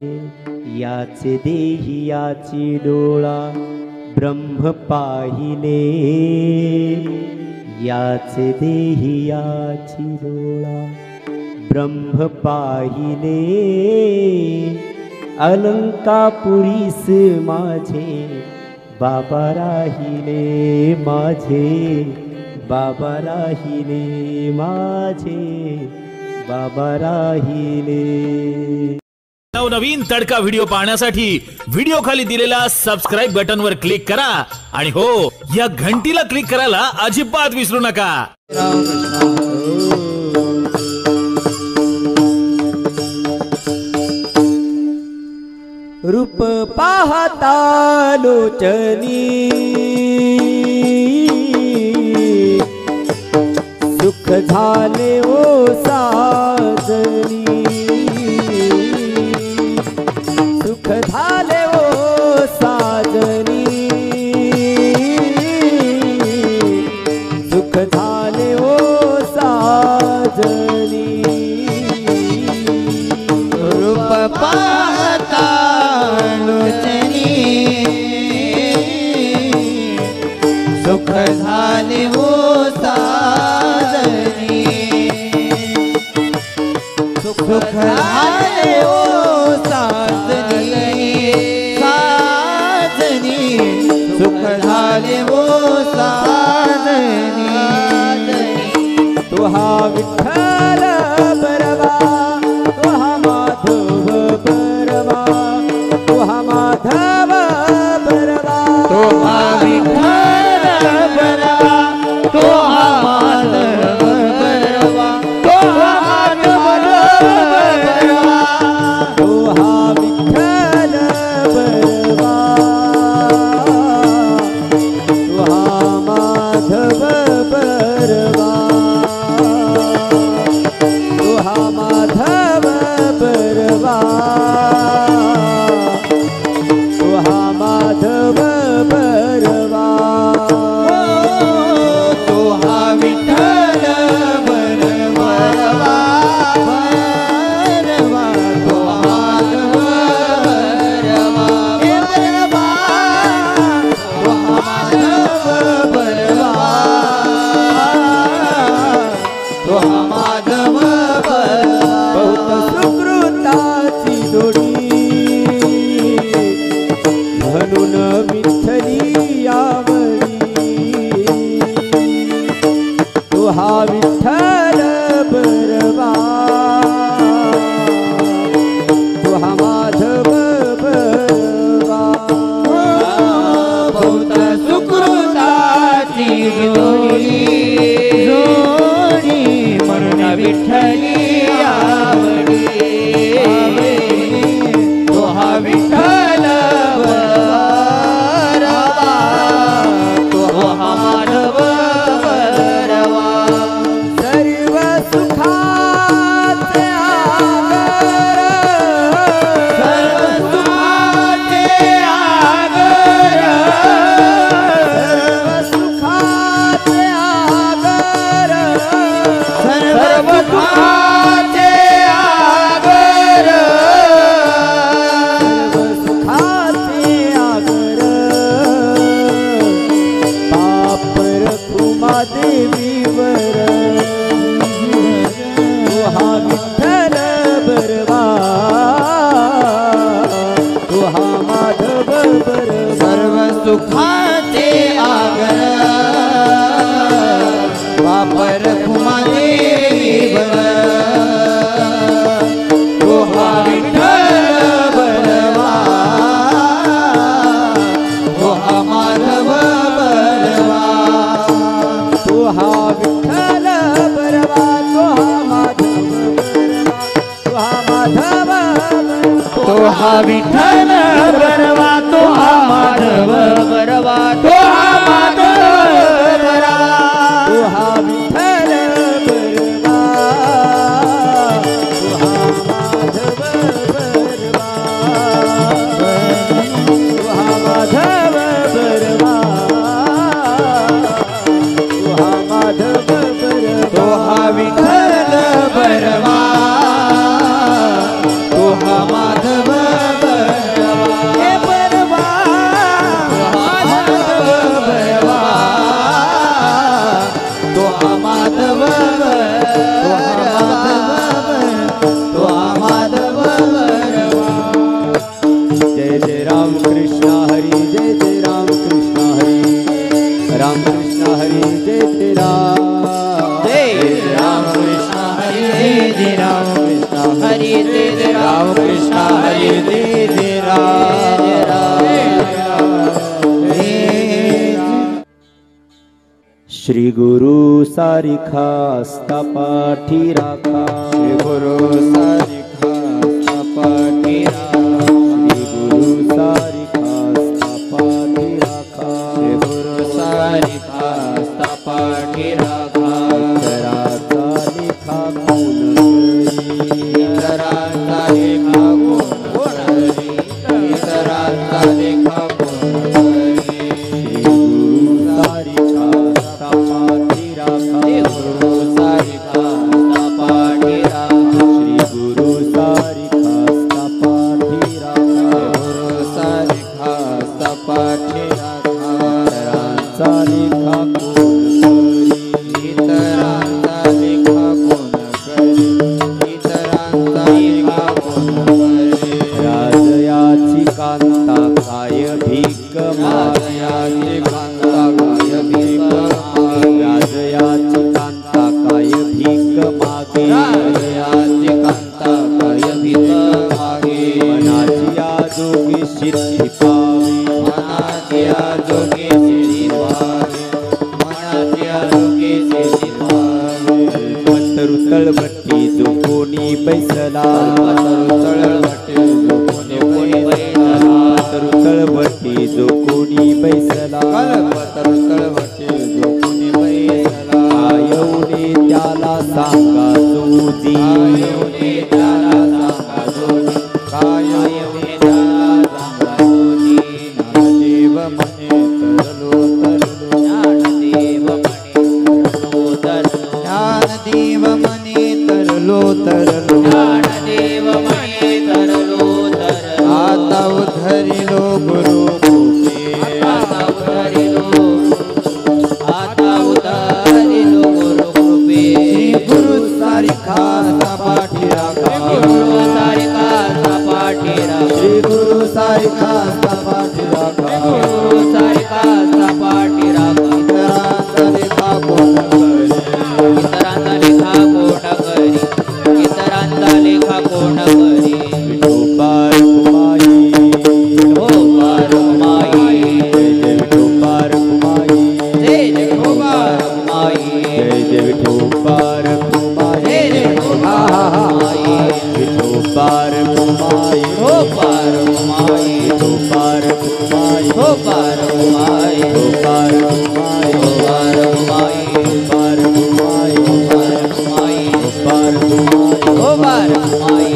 याचे देही याची डोळा ब्रह्म पाहिले, याचे देही याची डोळा ब्रह्म पाहिले। अलंकापुरीस माझे बाबा राहिले, माझे बाबा राहिले, माझे बाबा राहिले। नवनवीन तडका व्हिडिओ पाहण्यासाठी व्हिडिओ खाली दिलेल्या सबस्क्राइब बटन वर क्लिक करा आणि हो या घंटीला क्लिक करायला अजिबात विसरू नका। रूप पाहता लोचनी सुख झाले ओ साजनी, सुख झाले ओ साजनी, सुख झाले ओ साजनी। रूप पाहता लोचनी सुख झाले ओ साजनी, सुख झाले ओ साजनी, साजनी सुख झाले ओ साजनी। तुहा विठ्ठल बरवा, तुहा माधव बरवा, तुहा माधव बरवा, तुहा विठ्ठल बरवा, तुहा माधव बरवा, तुहा माधव बरवा, तुहा विठ्ठल बरवा, तुहा माधव बरवा, तुहा माधव बरवा, तुहा माधव बरवा। तुहा विठ्ठल बरवा, बरवा, तुहा माधव बरवा, बरवा, तुहा माधव बरवा, तुहा माधव बरवा। बहुत सुकृताची जोडी म्हणून विठ्ठली आवडी, तुहा विठ्ठल बरवा, तुहा माधव बरवा। बहुत सुकृताची जोडी, जोडी म्हणून विठ्ठली आवडी, तुहा विठ्ठल बरवा, तुहा माधव बरवा। सर्व सुखाचे आगर, सर्व सुखाचे आगर, सर्व सुखाचे आगर, सर्व सुखाचे आगर, सर्व सुखाचे आगर। पाप रखुमा देवीवर, तुहा विठ्ठल बरवा, तुहा माधव बरवा। सर्व सुखाचे आगर, वापर कुमादेवीवर, तुहा विठ्ठल बरवा, तुहा माधव बरवा, तुहा विठ्ठल बरवा, तुहा माधव बरवा, तुहा माधव बरवा, तुहा विठ्ठल बरवा, तुहा माधव बरवा, तुहा माधव बरवा, तुहा विठ्ठल बरवा, तुहा माधव बरवा, तुहा माधव बरवा, तुहा माधव बरवा। तुहा विठ्ठल बरवा, तुहा माधव जय जय श्री गुरु सारिखा पाठी राखा श्री गुरु सारिखा पाठी श्री गुरु सारिखा पाठी राखा श्री गुरु सारिखा पाठी राखा इतराचा लेखा कोण करी इतरांचा लेखा कोण करी इतरांचा लेखा कोण करी श्री गुरु सारिखा पाठी राखा श्री गुरु सारिखा पाठी राखा श्री गुरु सारिखा पाठी राखा गुरु सारिखा पाठी राखा इतराचा लेखा कोण करी इतरांचा लेखा कोण करी इतरांचा लेखा कोण करी राजयाची कांता काय भीक राजयाची कांता काय भीक मागे राजयाची कांता काय भीक मागे राजयाची कांता काय भीक मागे मनाची आजोगी सिद्धी पावी मनाची आजोगी सिद्धी पावे मनाची आजोगी सिद्धी पावे पतरु तळवटी जो कोणी बैसला तळवटी जो कोणी बैसला पतरु तळवटी जो कोणी बैसला तळवटी जो कोणी बैसला आयवणे त्याला सांगा जोजी कायवणे त्याला सांगा जोडी कायवणे त्याला सांगा जोडी ज्ञानदेव म्हणे तरलो तरलो ज्ञानदेव म्हणे तरलो तरलो ज्ञानदेव म्हणे तरलो तरलो आता उद्धरिलो गुरु कृपे आता उद्धरिलो गुरु कृपे गुरु सारिखा पाठी राखा गुरु सारिखा पाठी राखा श्री गुरु सारिखा पाठी राखा गुरु सारिखा पाठी राखा इतरांचा लेखा कोण करी इतरांचा लेखा कोण करी इतरांचा लेखा कोण करी विठोबार कुमाई हो पारमाई विठोबार कुमाई जय जय गोपाळ माई जय जय विठोबार कुमाई जय जय गोपाळ माई विठोबार कुमाई हो पारमाई विठोबार कुमाई हो पारमाई विठोबार कुमाई हो पारमाई विठोबार कुमाई पारमाई विठोबार कुमाई हो पारमाई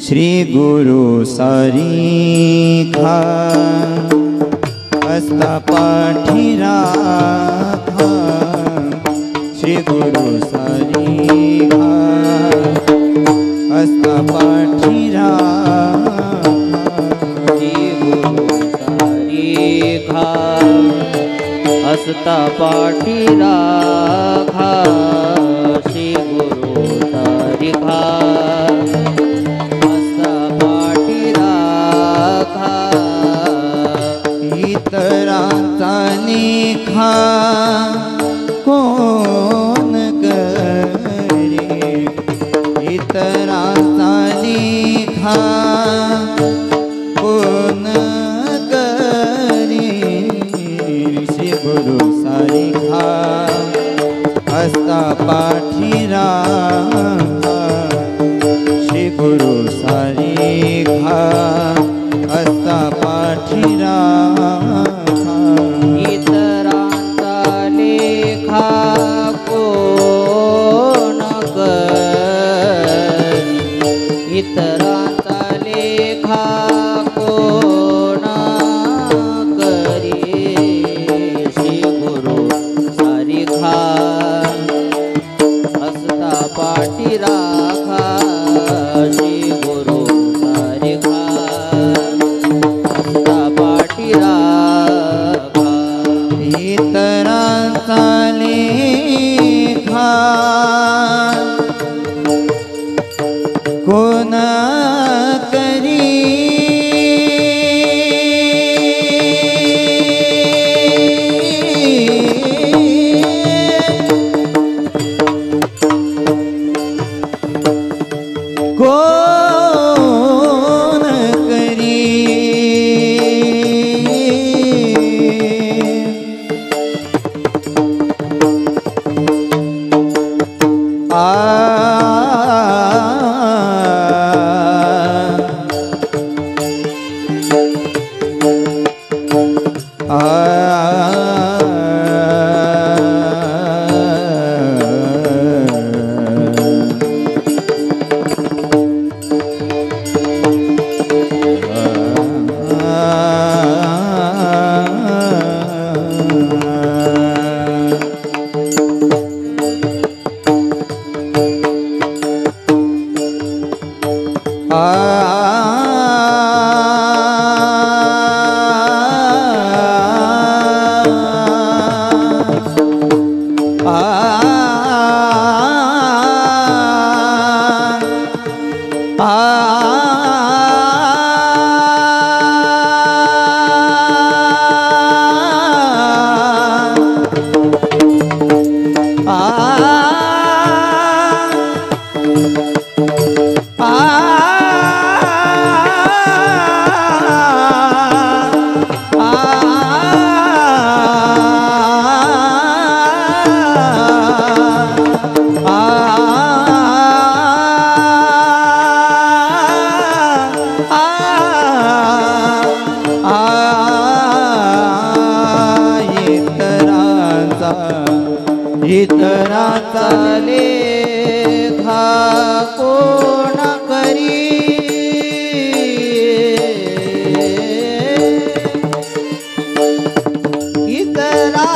श्री गुरु सारिखा हस्ता पाठी राखा श्री गुरु सारिखा हस्ता पाठी राखा श्री गुरु सारिखा हस्ता पाठी राखा श्री गुरु सारिखा इतरांचा निखा कोण करे इतरांचा निखा कोण करे श्री गुरु सारिखा हस्ता पाठी राखा श्री गुरु सारिखा हस्ता पाठी राखा इतरांचा लेखा इतराचा लेखा कोण करी इतरा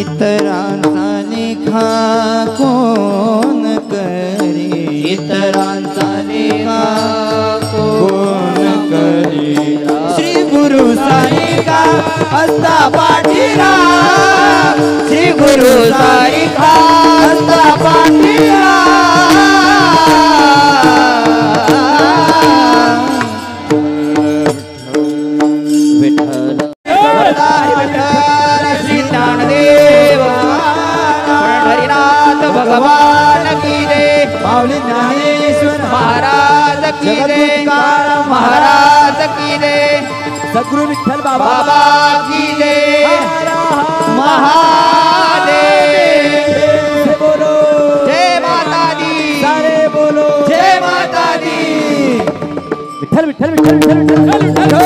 इतरांचा लेखा कोण करी इतरांचा लेखा कोण करी श्री गुरु साईका हस्ता पाठीरा श्री गुरु साईका हस्ता पाठीरा भगवान की जय माऊली ज्ञानेश्वर महाराज की जय जगद्गुरुकाळ महाराज की जय सद्गुरु विठ्ठल बाबा बाबा की जय महादेव से बोलो जय माता दी सारे बोलो जय माता दी विठ्ठल विठ्ठल विठ्ठल विठ्ठल विठ्ठल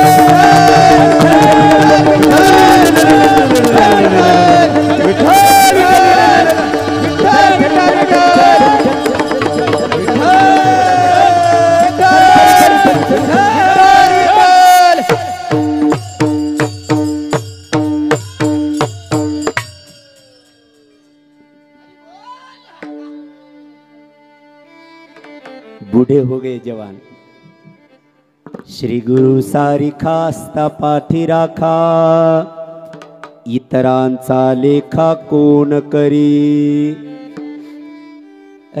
बूढ़े हो गए जवान श्री गुरु सारिखा असता पाठी राखा इतरांचा लेखा कोण करी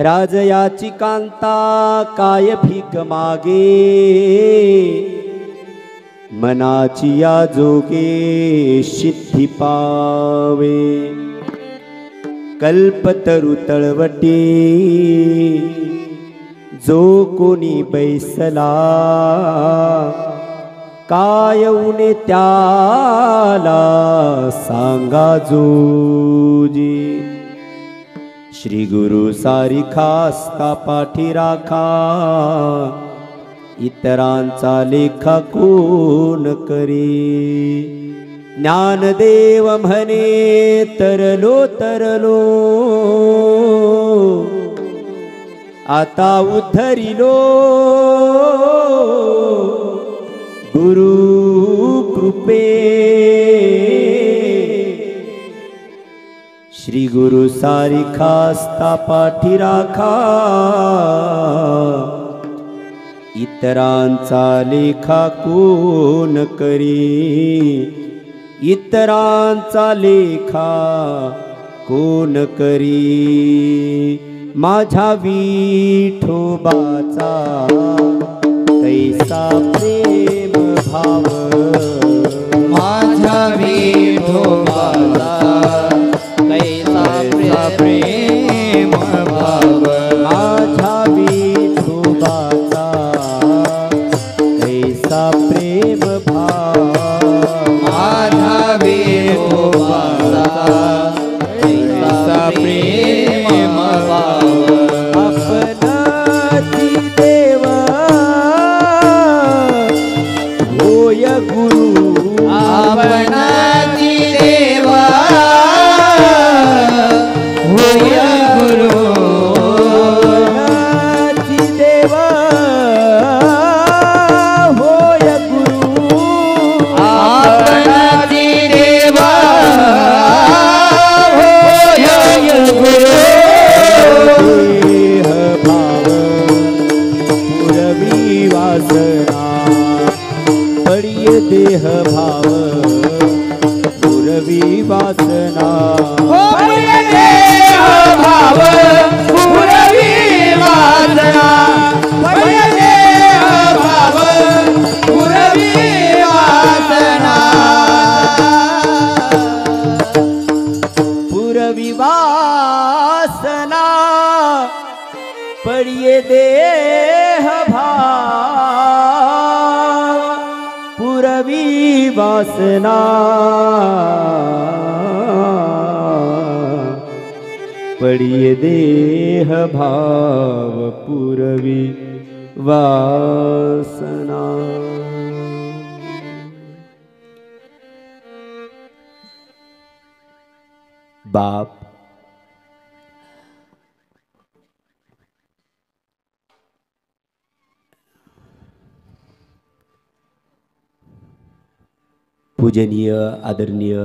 राजयाची कांता काय भीक मागे मनाची या जोगे सिद्धी पावे कल्पतरु तळवटी जो कोणी बैसला काय उने त्याला सांगा जोजी श्री गुरु सारिखा असता पाठी राखा इतरांचा लेखा कोण करी ज्ञानदेव म्हणे तरलो तरलो आता उद्धरिलो गुरु कृपे श्री गुरु सारिखा असता पाठी राखा इतरांचा लेखा कोण करी इतरांचा लेखा कोण करी माझ्या विठोबाचा कैसा प्रेम भाव माझ्या विठोबाचा कैसा प्रेम भाव माझ्या विठोबाचा कैसा प्रेम भाव माझ्या विठोबाचा कैसा प्रेम भाव आपणाची देव होय गुरु आपणाची देवा होय गुरु आपणाची देव होय गुरु आपणाची देवा होय गुरु देह भाव पुरवी वासना पडिये देह भाव पुरवी वासना होय देह भाव पुरवी वासना होय देह भाव पुरवी वासना पुरवी वासना पडिये देह भाव पुरवी वासना पडिये देह भाव पुरवी वासना बाप पूजनीय आदरणीय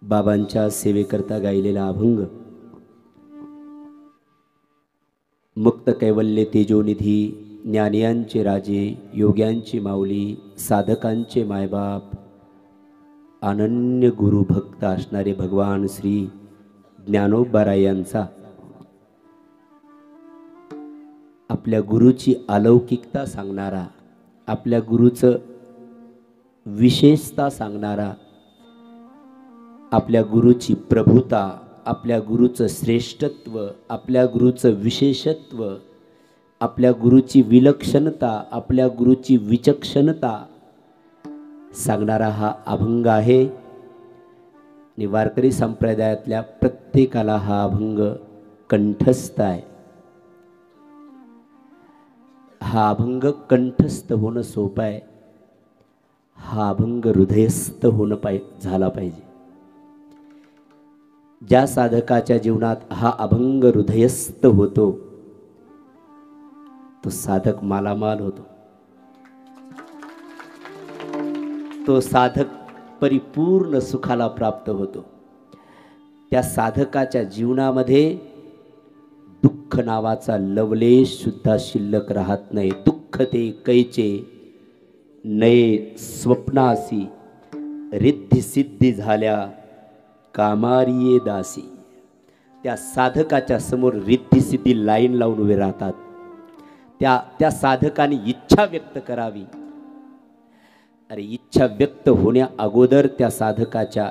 बाबांच्या सेवेकरता गायलेला अभंग मुक्त कैवल्य तेजोनिधी ज्ञानियांचे राजे योग्यांची माऊली साधकांचे मायबाप अनन्य गुरु भक्त असणारे भगवान श्री ज्ञानोबाराय यांचा आपल्या गुरुची अलौकिकता सांगणारा आपल्या गुरुचं विशेषता सांगणारा आपल्या गुरुची प्रभुता आपल्या गुरुचं श्रेष्ठत्व आपल्या गुरुचं विशेषत्व आपल्या गुरुची विलक्षणता, आपल्या गुरुची विचक्षणता सांगणारा हा अभंग आहे. आणि वारकरी संप्रदायातल्या प्रत्येकाला हा अभंग कंठस्थ आहे. हा अभंग कंठस्थ होणं सोपं आहे. हा अभंग हृदयस्थ होणं झाला पाहिजे. ज्या साधकाच्या जीवनात हा अभंग हृदयस्थ होतो तो साधक मालामाल होतो. तो साधक परिपूर्ण सुखाला प्राप्त होतो. त्या साधकाच्या जीवनामध्ये दुःख नावाचा लवलेश सुद्धा शिल्लक राहत नाही. दुःख ते कैचे नये स्वप्नासी, रिद्धी सिद्धी झाल्या कामारिये दासी. त्या साधकाच्या समोर रिद्धी सिद्धी लाईन लावून उभे राहतात. त्या साधकाने इच्छा व्यक्त करावी. अरे इच्छा व्यक्त होण्या अगोदर त्या साधकाच्या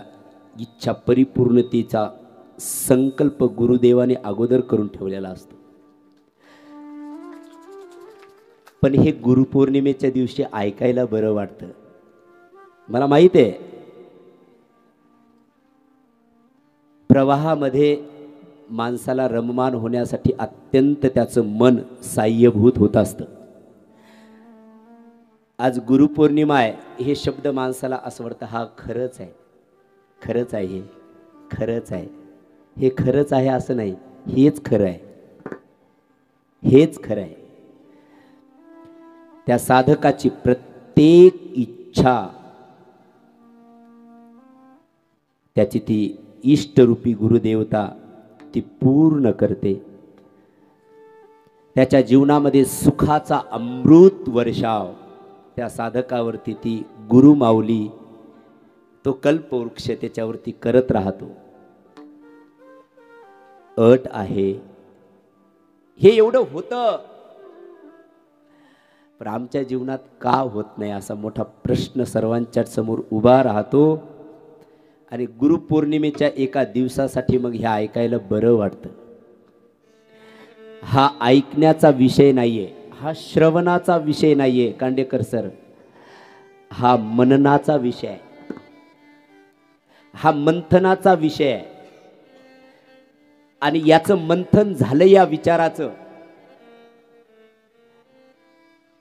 इच्छा परिपूर्णतेचा संकल्प गुरुदेवाने अगोदर करून ठेवलेला असतो. पण हे गुरुपौर्णिमेच्या दिवशी ऐकायला बरं वाटतं. मला माहित आहे प्रवाहामध्ये माणसाला रममान होण्यासाठी अत्यंत त्याचं मन साह्यभूत होत असतं. आज गुरुपौर्णिमा आहे हे शब्द माणसाला असं वाटतं हा खरंच आहे, खरंच आहे, हे खरंच आहे, हे खरंच आहे असं नाही, हेच खरं आहे, हेच खरं आहे. त्या साधकाची प्रत्येक इच्छा त्याची ती इष्टरूपी गुरुदेवता ती पूर्ण करते. त्याच्या जीवनामध्ये सुखाचा अमृत वर्षाव त्या साधकावरती ती गुरुमाऊली तो कल्पवृक्ष त्याच्यावरती करत राहतो. अट आहे हे एवढं होतं पण आमच्या जीवनात का होत नाही असा मोठा प्रश्न सर्वांच्या समोर उभा राहतो. आणि गुरुपौर्णिमेच्या एका दिवसासाठी मग हे ऐकायला बरं वाटतं. हा ऐकण्याचा विषय नाहीये, हा श्रवणाचा विषय नाहीये कांडेकर सर, हा मननाचा विषय आहे, हा मंथनाचा विषय आहे. आणि याचं मंथन झालं या विचाराचं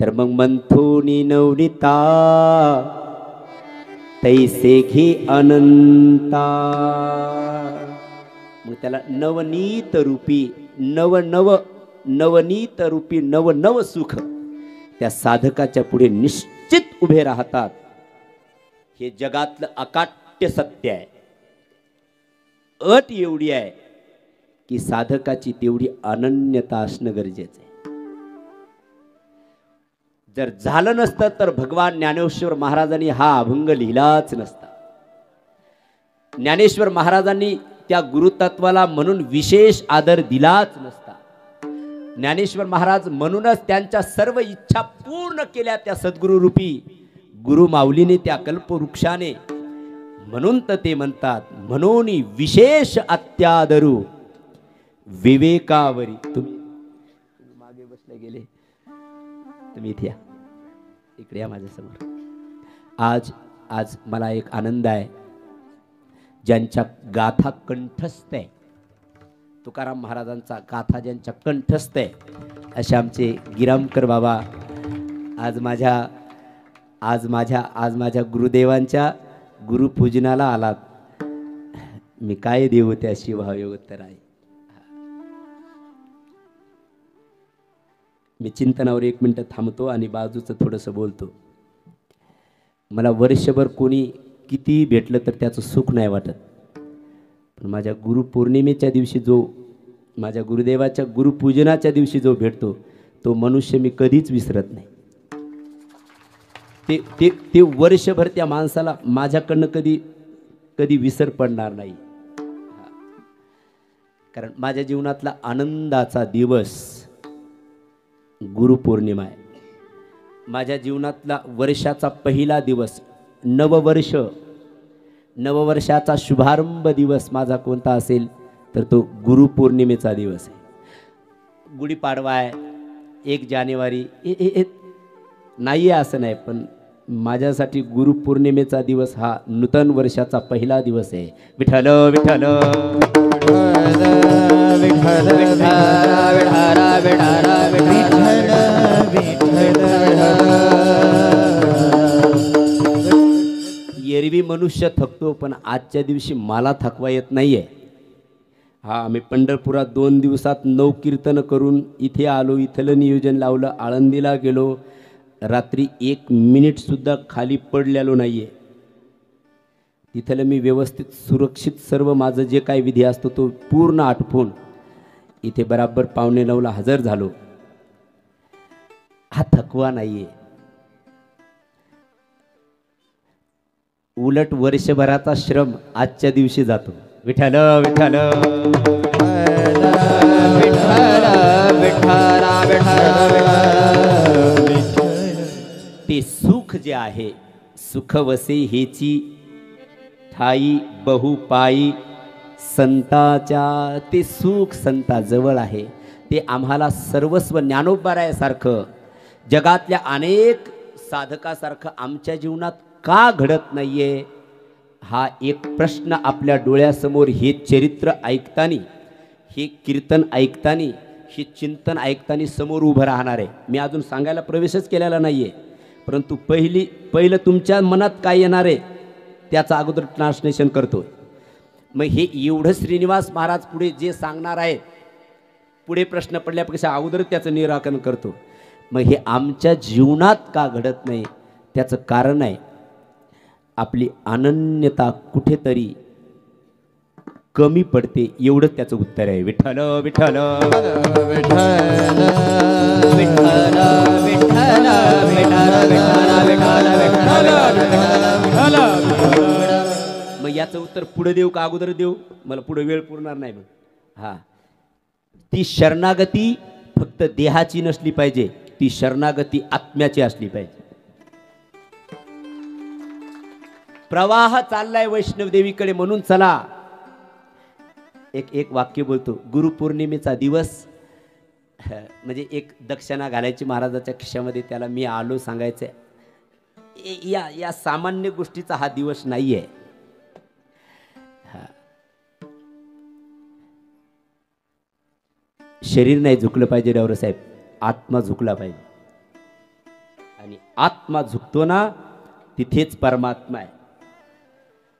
तर मग मंथोनी नवनीता तैसे घे अनंता. मग त्याला नवनीत रूपी नवनीत रूपी नव सुख त्या साधकाच्या पुढे निश्चित उभे राहतात. हे जगातलं अकाट्य सत्य आहे. अट एवढी आहे की साधकाची तेवढी अनन्यता असणं गरजेचं आहे. जर झालं नसतं तर भगवान ज्ञानेश्वर महाराजांनी हा अभंग लिहिलाच नसता. ज्ञानेश्वर महाराजांनी त्या गुरुतत्वाला म्हणून विशेष आदर दिलाच नसता. ज्ञानेश्वर महाराज म्हणूनच त्यांच्या सर्व इच्छा पूर्ण केल्या त्या सद्गुरु रूपी गुरुमाऊलीने, त्या कल्पवृक्षाने. म्हणून तर ते म्हणतात म्हणून विशेष अत्यादरू विवेकावरी. तुम्ही मागे बसले गेले, तुम्ही इथे या, इकडे या माझ्यासमोर. आज मला एक आनंद आहे ज्यांच्या गाथा कंठस्थ आहे, तुकाराम महाराजांचा गाथा ज्यांच्या कंठस्थ आहे असे आमचे गिरामकर बाबा आज माझ्या गुरुदेवांच्या गुरुपूजनाला आलात. मी काय देऊ त्या शिवभावयोत्तर आहे. मी चिंतनावर 1 मिनिट थांबतो आणि बाजूचं थोडंसं बोलतो. मला वर्षभर कोणी किती भेटलं तर त्याचं सुख नाही वाटत, पण माझ्या गुरुपौर्णिमेच्या दिवशी जो, माझ्या गुरुदेवाच्या गुरुपूजनाच्या दिवशी जो भेटतो तो मनुष्य मी कधीच विसरत नाही. ते वर्षभर त्या माणसाला माझ्याकडनं कधी विसर पडणार नाही. कारण माझ्या जीवनातला आनंदाचा दिवस गुरुपौर्णिमा आहे. माझ्या जीवनातला वर्षाचा पहिला दिवस, नववर्षाचा शुभारंभ दिवस माझा कोणता असेल तर तो गुरुपौर्णिमेचा दिवस आहे. गुढीपाडवा आहे, 1 जानेवारी नाही आहे असं नाही, पण माझ्यासाठी गुरुपौर्णिमेचा दिवस हा नूतन वर्षाचा पहिला दिवस आहे. विठ्ठल विठ्ठल एरवी मनुष्य थकतो, पण आजच्या दिवशी मला थकवा येत नाहीये. हा, आम्ही पंढरपुरात 2 दिवसात 9 कीर्तन करून इथे आलो, इथलं नियोजन लावलं, आळंदीला गेलो, रात्री 1 मिनिटसुद्धा खाली पडलेलो नाही आहे. तिथलं मी व्यवस्थित सुरक्षित सर्व माझं जे काही विधी असतो तो पूर्ण आटपून इथे बराबर 8:45ला हजर झालो. हा थकवा नाही आहे. उलट वर्षभराचा श्रम आजच्या दिवशी जातो. विठ्ठल विठ्ठल ते सुख जे आहे, सुख वसे हेची ठाई बहुपाई संताच्या, ते सुख संताजवळ आहे. ते आम्हाला सर्वस्व ज्ञानोबारायासारखं जगातल्या अनेक साधकासारखं आमच्या जीवनात का घडत नाहीये, हा एक प्रश्न आपल्या डोळ्यासमोर हे चरित्र ऐकतानी, हे कीर्तन ऐकतानी, हे चिंतन ऐकतानी समोर उभं राहणार आहे. मी अजून सांगायला प्रवेशच केलेला नाही आहे, परंतु पहिलं तुमच्या मनात काय येणार आहे त्याचं अगोदर ट्रान्सलेशन करतो. मग हे एवढं श्रीनिवास महाराज पुढे जे सांगणार आहे, पुढे प्रश्न पडल्यापेक्षा अगोदर त्याचं निराकरण करतो. मग हे आमच्या जीवनात का घडत नाही त्याचं कारण आहे आपली अनन्यता कुठेतरी कमी पडते, एवढंच त्याचं उत्तर आहे. विठ्ठल विठ्ठल मग याचं उत्तर पुढे देऊ का अगोदर देऊ, मला पुढे वेळ पुरणार नाही. मग हा, ती शरणागती फक्त देहाची नसली पाहिजे, ती शरणागती आत्म्याची असली पाहिजे. प्रवाह चाललाय वैष्णव देवीकडे, म्हणून चला. एक वाक्य बोलतो. गुरुपौर्णिमेचा दिवस म्हणजे एक दक्षिणा घालायची महाराजाच्या खिशामध्ये, त्याला मी आलो सांगायचं. या सामान्य गोष्टीचा हा दिवस नाहीये. शरीर नाही झुकलं पाहिजे डवरे साहेब, आत्मा झुकला पाहिजे. आणि आत्मा झुकतो ना तिथेच परमात्मा आहे.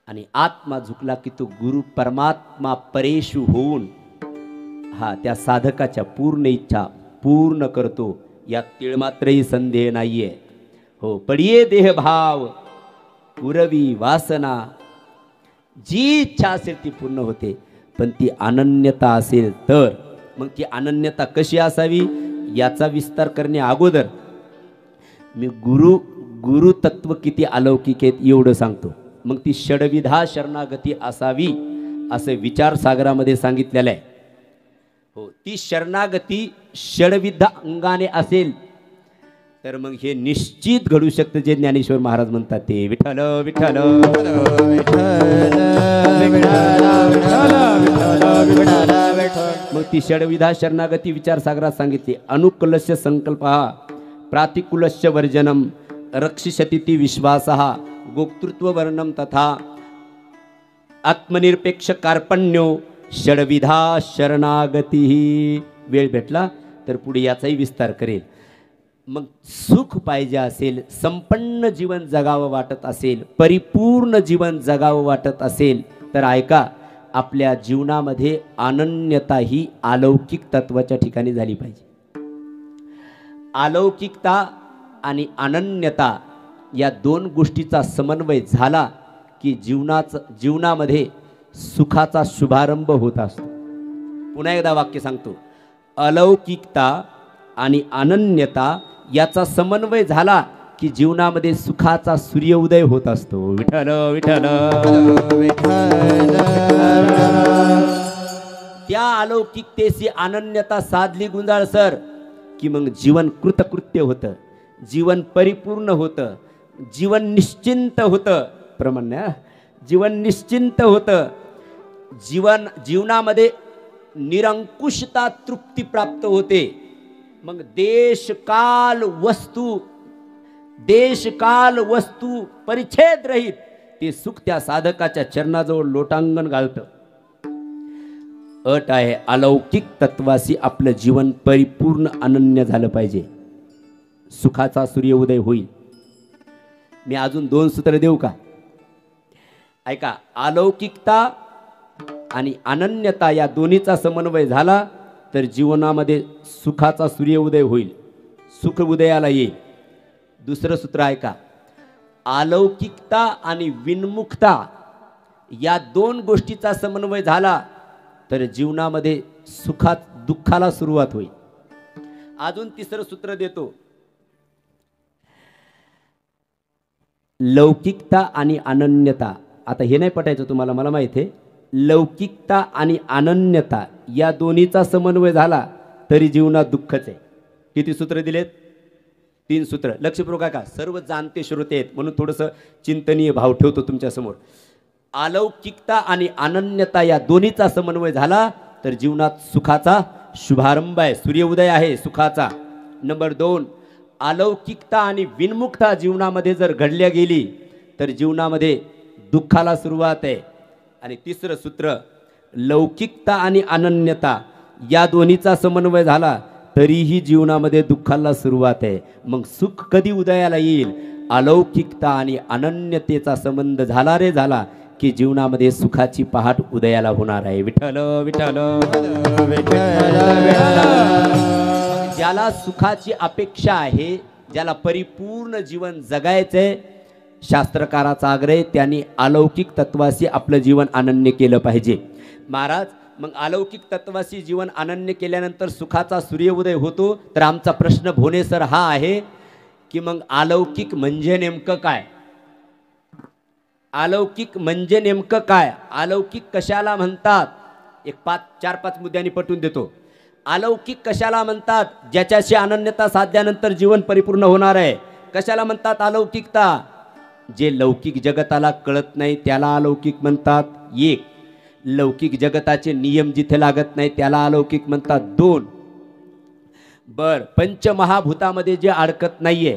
आणि आत्मा झुकला की तो गुरु परमात्मा परेशू होऊन हा त्या साधकाच्या पूर्ण इच्छा पूर्ण करतो, यात तिळमात्रही संदेह नाहीये. हो, पडिये देहभाव पुरवी वासना, जी इच्छा असेल ती पूर्ण होते, पण ती अनन्यता असेल तर. मग ती अनन्यता कशी असावी याचा विस्तार करणे अगोदर मी गुरु तत्व किती अलौकिक आहेत एवढं सांगतो. मग ती षडविधा शरणागती असावी असं विचारसागरामध्ये सांगितलेलं आहे. हो, ती शरणागती षडविध अंगाने असेल तर मग हे निश्चित घडू शकतं, जे ज्ञानेश्वर महाराज म्हणतात ते. विठ्ठल विठ्ठल मग ती षडविधा शरणागती विचारसागरात सांगितली. अनुकुलस्य संकल्प प्रातिकुलस्य वर्जनम रक्षिषती विश्वासः गोक्तृत्व वर्णम तथा आत्मनिरपेक्ष कार्पण्यो षडविधा शरणागती. वेळ भेटला तर पुढे याचाही विस्तार करेल. मग सुख पाहिजे असेल, संपन्न जीवन जगावं वाटत असेल, परिपूर्ण जीवन जगावं वाटत असेल तर ऐका, आपल्या जीवनामध्ये अनन्यता ही अलौकिक तत्वाच्या ठिकाणी झाली पाहिजे. अलौकिकता आणि अनन्यता या 2 गोष्टीचा समन्वय झाला की जीवनामध्ये सुखाचा शुभारंभ होत असतो. पुन्हा एकदा वाक्य सांगतो. अलौकिकता आणि अनन्यता याचा समन्वय झाला की जीवनामध्ये सुखाचा सूर्योदय होत असतो. विठ्ठल विठ्ठल त्या अलौकिकतेची अनन्यता साधली गुंजाळ सर की मग जीवन कृतकृत्य होतं, जीवन परिपूर्ण होतं, जीवन निश्चिंत होतं. प्रमाणे जीवन निश्चिंत होतं. जीवनामध्ये निरंकुशता तृप्ती प्राप्त होते. मग देश काल वस्तू परिच्छेद रहित ते सुख त्या साधकाच्या चरणाजवळ लोटांगण घालतं. अट आहे अलौकिक तत्वाशी आपलं जीवन परिपूर्ण अनन्य झालं पाहिजे. सुखाचा सूर्योदय होईल. मी अजून 2 सूत्र देऊ का? ऐका. अलौकिकता आणि अनन्यता या दोन्हीचा समन्वय झाला तर जीवनामध्ये सुखाचा सूर्योदय होईल, सुख उदयाला येईल. दुसरं सूत्र ऐका. अलौकिकता आणि विन्मुखता या 2 गोष्टीचा समन्वय झाला तर जीवनामध्ये दुःखाला सुरुवात होईल. अजून तिसरं सूत्र देतो. लौकिकता आणि अनन्यता. आता हे नाही पटायचं तुम्हाला, मला माहिती आहे. लौकिकता आणि अनन्यता या दोन्हीचा समन्वय झाला तरी जीवनात दुःखच आहे. किती सूत्र दिलेत? 3 सूत्र. लक्षपूर्वक का सर्व जाणते श्रोते आहेत म्हणून थोडंसं चिंतनीय भाव ठेवतो तुमच्यासमोर. अलौकिकता आणि अनन्यता या दोन्हीचा समन्वय झाला तर जीवनात सुखाचा शुभारंभ आहे, सूर्योदय आहे सुखाचा. नंबर 2, अलौकिकता आणि विन्मुखता जीवनामध्ये जर घडल्या गेली तर जीवनामध्ये दुःखाला सुरुवात आहे. आणि तिसरं सूत्र, लौकिकता आणि अनन्यता या दोन्हीचा समन्वय झाला तरीही जीवनामध्ये दुःखाला सुरुवात आहे. मग सुख कधी उदयाला येईल? अलौकिकता आणि अनन्यतेचा संबंध झाला रे झाला की जीवनामध्ये सुखाची पहाट उदयाला होणार आहे. विठ्ठल विठ्ठल ज्याला सुखाची अपेक्षा आहे, ज्याला परिपूर्ण जीवन जगायचंय, शास्त्रकाराचा आग्रह त्यांनी अलौकिक तत्वाशी आपलं जीवन अनन्य केलं पाहिजे. महाराज, मग अलौकिक तत्वाशी जीवन अनन्य केल्यानंतर सुखाचा सूर्योदय होतो. तर आमचा प्रश्न भोने सर हा आहे की मग अलौकिक म्हणजे नेमकं काय? अलौकिक म्हणजे नेमकं काय? अलौकिक कशाला म्हणतात? एक 4-5 मुद्द्यांनी पटवून देतो. अलौकिक कशाला म्हणतात? ज्याच्याशी अनन्यता साधल्यानंतर जीवन परिपूर्ण होणार आहे. कशाला म्हणतात अलौकिकता? जे लौकिक जगताला कळत नाही त्याला अलौकिक म्हणतात. 1, लौकिक जगताचे नियम जिथे लागत नाही त्याला अलौकिक म्हणतात. 2, पंचमहाभूतामध्ये जे अडकत नाहीये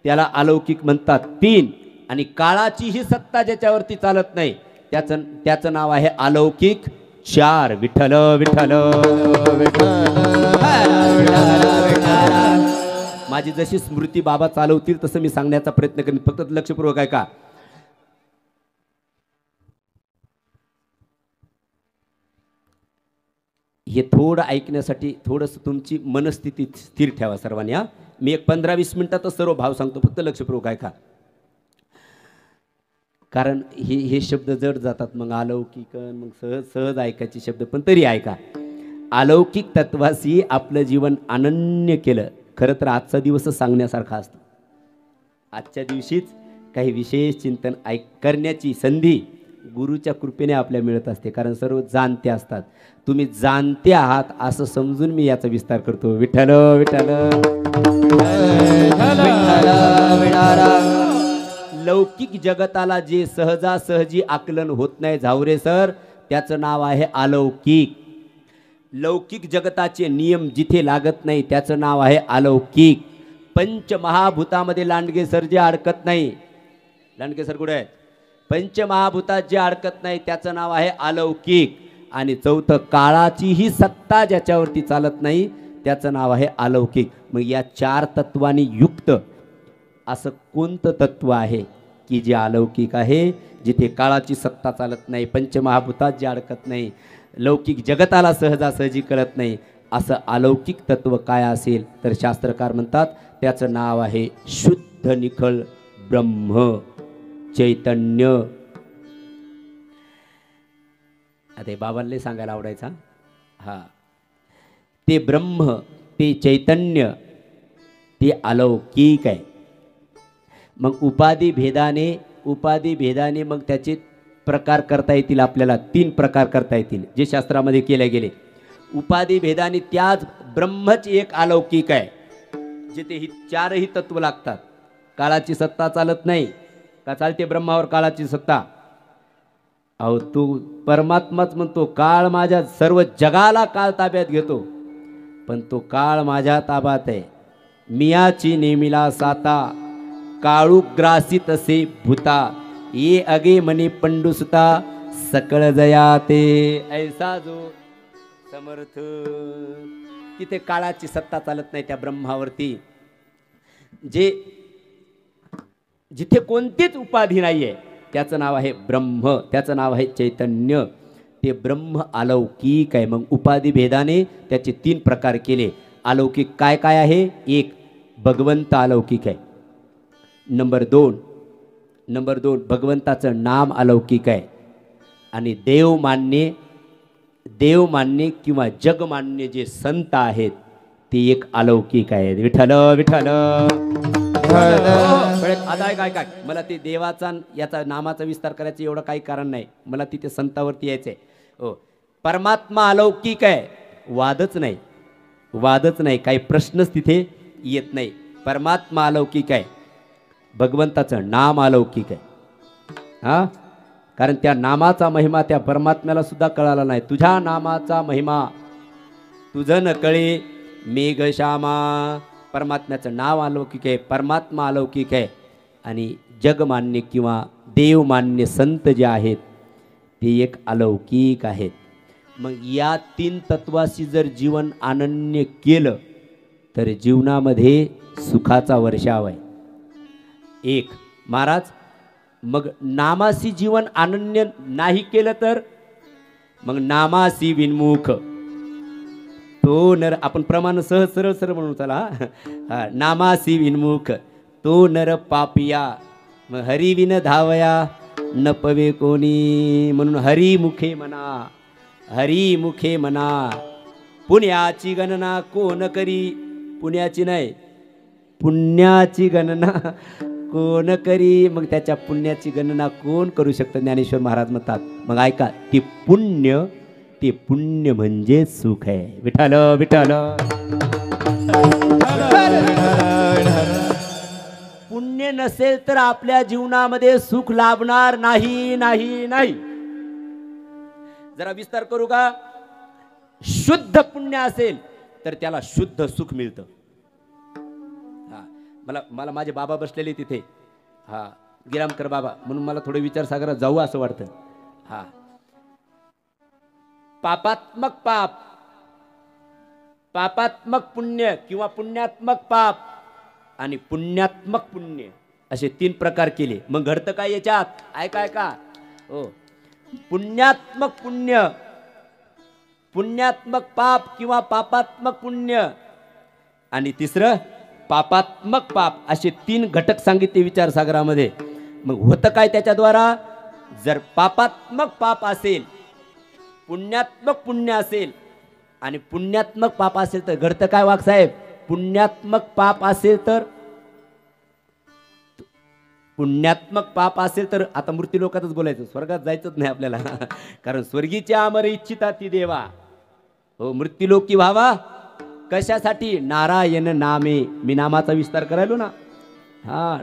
त्याला अलौकिक म्हणतात. 3, आणि काळाची ही सत्ता ज्याच्यावरती चालत नाही त्याचं नाव आहे अलौकिक. 4, विठ्ठल विठ्ठल. माझी जशी स्मृती बाबा चालवतील तसं मी सांगण्याचा प्रयत्न करेन. फक्त लक्षपूर्वक ऐका. हे थोडं ऐकण्यासाठी थोडंसं तुमची मनस्थिती स्थिर ठेवा सर्वांनी. मी एक 15-20 मिनिटातच सर्व भाव सांगतो, फक्त लक्षपूर्वक ऐका. कारण हे शब्द जड जातात. मग अलौकिक मग सहज ऐकायचे शब्द, पण तरी ऐका. अलौकिक तत्वाशी आपलं जीवन अनन्य केलं. खरं तर आजचा दिवसच सांगण्यासारखा असतो. आजच्या दिवशीच काही विशेष चिंतन करण्याची संधी गुरुच्या कृपेने आपल्या मिळत असते. कारण सर्व जाणते असतात. तुम्ही जाणते आहात असं समजून मी याचा विस्तार करतो. विठ्ठल विठ्ठल. लौकिक जगताला जे सहजासहजी आकलन होत नाही झावरे सर, त्याचं नाव आहे अलौकिक. लौकिक जगताचे नियम जिथे लागत नाही त्याचं नाव आहे अलौकिक. पंचमहाभूतामध्ये लांडगे सर जे अडकत नाही, लांडगे सर कुठे आहेत? पंचमहाभूतात जे अडकत नाही त्याचं नाव आहे अलौकिक. आणि 4, काळाची ही सत्ता ज्याच्यावरती चालत नाही त्याचं नाव आहे अलौकिक. मग या 4 तत्वांनी युक्त असं कोणतं तत्व आहे की जे अलौकिक आहे? जिथे काळाची सत्ता चालत नाही, पंचमहाभूतात जे अडकत नाही, लौकिक जगताला सहजासहजी कळत नाही, असं अलौकिक तत्व काय असेल? तर शास्त्रकार म्हणतात त्याचं नाव आहे शुद्ध निखळ ब्रह्म चैतन्य. आता बाबांना सांगायला आवडायचा. ते ब्रह्म, ते चैतन्य, ते अलौकिक आहे. मग उपाधी भेदाने मग त्याचे प्रकार करता येतील. आपल्याला 3 प्रकार करता येतील जे शास्त्रामध्ये केले गेले. उपाधी भेदाने त्याच ब्रह्मच एक अलौकिक आहे जिथे ही 4ही तत्व लागतात. काळाची सत्ता चालत नाही का? चालते ब्रह्मावर काळाची सत्ता? अहो तो परमात्माच म्हणतो काळ माझ्या सर्व जगाला काळ ताब्यात घेतो. पण तो काळ माझ्या ताब्यात आहे. मियाची नेमिला साता काळू ग्रासित असे भूता ये अगे मनी पंडुसुता सकळ जया ते ऐसा जो समर्थ. तिथे काळाची सत्ता चालत नाही त्या ब्रह्मावरती. जिथे कोणतीच उपाधी नाही आहे त्याचं नाव आहे ब्रह्म, त्याचं नाव आहे चैतन्य. ते ब्रह्म अलौकिक आहे. मग उपाधी भेदाने त्याचे 3 प्रकार केले. अलौकिक काय काय आहे? 1 भगवंत अलौकिक आहे. नंबर 2 भगवंताचं नाम अलौकिक आहे. आणि देव मान्य किंवा जग मान्य जे संत आहेत ते एक अलौकिक आहेत. विठ्ठल विठ्ठल. आता काय मला ते देवाचा याचा नामाचा विस्तार करायचा एवढं काही कारण नाही. मला तिथे संतावरती यायचंय. हो, परमात्मा अलौकिक आहे. वादच नाही, काही प्रश्नच तिथे येत नाही. परमात्मा अलौकिक आहे. भगवंताचं नाम अलौकिक आहे. हा, कारण त्या नामाचा महिमा त्या परमात्म्याला सुद्धा कळाला नाही. तुझ्या नामाचा महिमा तुझं न कळे मेघश्यामा. परमात्म्याचं नाव अलौकिक आहे, परमात्मा अलौकिक आहे. आणि जगमान्य किंवा देवमान्य संत जे आहेत ते एक अलौकिक आहेत. मग या 3 तत्वाशी जर जीवन अनन्य केलं तर जीवनामध्ये सुखाचा वर्षाव आहे. 1 महाराज. मग नामासी जीवन अनन्य नाही केलं तर मग नामासी विन्मुख तो नर. आपण प्रमाण सहज सरळ सरळ म्हणून चला. नामासी विन्मुख तो नर पापिया. मग हरिविन धावया न पवे कोणी. म्हणून हरिमुखे म्हणा. पुण्याची गणना कोण करी. पुण्याची नाही, पुण्याची गणना कोण करी. मग त्याच्या पुण्याची गणना कोण करू शकतं? ज्ञानेश्वर महाराज म्हणतात. मग ऐका, ते पुण्य म्हणजे सुख आहे. विठ्ठल विठ्ठल. पुण्य नसेल तर आपल्या जीवनामध्ये सुख लाभणार नाही. जरा विस्तार करू का? शुद्ध पुण्य असेल तर त्याला शुद्ध सुख मिळतं. मला माझे बाबा बसलेले तिथे. गिरामकर बाबा, म्हणून मला थोडं विचारसागरात जाऊ असं वाटतं. पापात्मक पुण्य किंवा पुण्यात्मक पाप आणि पुण्यात्मक पुण्य असे 3 प्रकार केले. मग घडतं काय याच्यात? ऐका. हो, पुण्यात्मक पुण्य, पुण्यात्मक पाप किंवा पापात्मक पुण्य आणि तिसरं पापात्मक पाप असे 3 घटक सांगितले विचारसागरामध्ये. मग होतं काय त्याच्याद्वारा? जर पापात्मक पाप असेल, पुण्यात्मक पुण्य असेल आणि पुण्यात्मक पाप असेल तर घडतं काय वाघसाहेब? पुण्यात्मक पाप असेल तर आता मृत्यू लोकातच बोलायचं, स्वर्गात जायचंच नाही आपल्याला. कारण स्वर्गीच्या अमर इच्छिता ती देवा. हो, मृत्यूलोकी व्हावा कशासाठी? नारायण नामे. मी नामाचा विस्तार करायलो ना.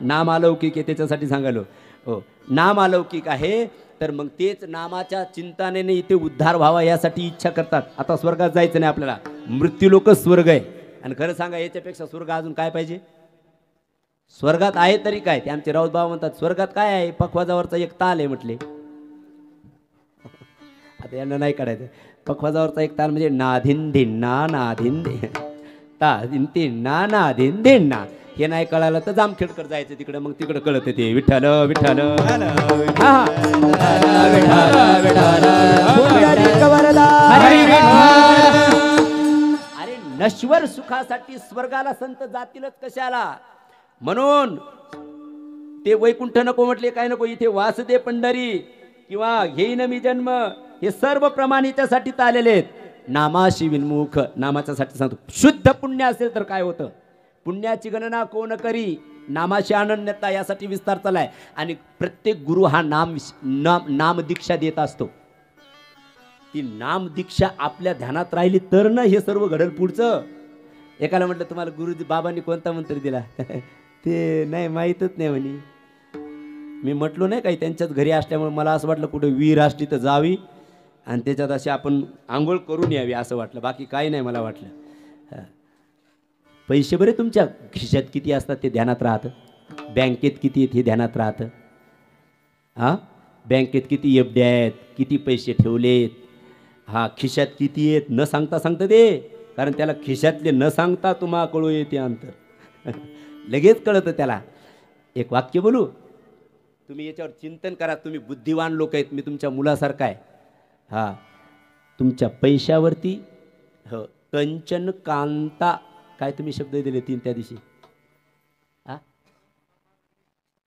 नाम अलौकिक आहे त्याच्यासाठी सांगायलो. हो, नाम अलौकिक आहे तर मग तेच नामाच्या चिंतनेने इथे उद्धार व्हावा यासाठी इच्छा करतात. आता स्वर्गात जायचं नाही आपल्याला, मृत्यूलोकच स्वर्ग आहे. आणि खरं सांगा, याच्यापेक्षा स्वर्ग अजून काय पाहिजे? स्वर्गात आहे तरी काय? ते आमचे राऊत बाबा म्हणतात स्वर्गात काय आहे? पखवाजावरचा एक ताल आहे म्हटले. आता यांना नाही काढायचं. पखवाजावरचा एक ताल म्हणजे नाधिन धिन्ना नाधिन ताधिन धिन्ना नाधिन धिन्ना. हे नाही कळालं तर जामखेडकर जायचं तिकडे, मग तिकडे कळत ते विठ्ठल विठ्ठल. अरे नश्वर सुखासाठी स्वर्गाला संत जातीलच कशाला? म्हणून ते वैकुंठ नको म्हटले, काय नको. इथे वासुदेव पंढरी किंवा घेईन मी जन्म हे सर्व प्रमाणितासाठी आलेले आहेत. नामाशी विन्मुख, नामाच्यासाठी सांगतो. शुद्ध पुण्य असेल तर काय होतं? पुण्याची गणना कोण करी. नामाशी अनन्यता यासाठी विस्तार चालाय. आणि प्रत्येक गुरु हा नाम दीक्षा देत असतो. ती नाम दीक्षा आपल्या ध्यानात राहिली तर ना हे सर्व घडल पुढचं. एकाला म्हटलं तुम्हाला गुरु बाबांनी कोणता मंत्र दिला? ते नाही, माहीतच नाही म्हणे. मी म्हटलो नाही काही, त्यांच्याच घरी असल्यामुळे मला असं वाटलं कुठे विहीर असली तर जावी आणि त्याच्यात असे आपण आंघोळ करून यावी असं वाटलं, बाकी काही नाही मला वाटलं. पैसे बरे तुमच्या खिशात किती असतात ते ध्यानात राहतं, बँकेत किती आहेत हे ध्यानात राहतं. हां, बँकेत किती एफ डी आहेत, किती पैसे ठेवलेत, हा खिशात किती आहेत न सांगता सांगतं ते, कारण त्याला खिशातले न सांगता तुम्हा कळू येते अंतर लगेच कळतं त्याला. एक वाक्य बोलू, तुम्ही याच्यावर चिंतन करा. तुम्ही बुद्धिवान लोक आहेत, मी तुमच्या मुलासारखा आहे. हां, तुमच्या पैशावरती हो कंचन कांता काय तुम्ही शब्द दिले 3 त्या दिवशी, हां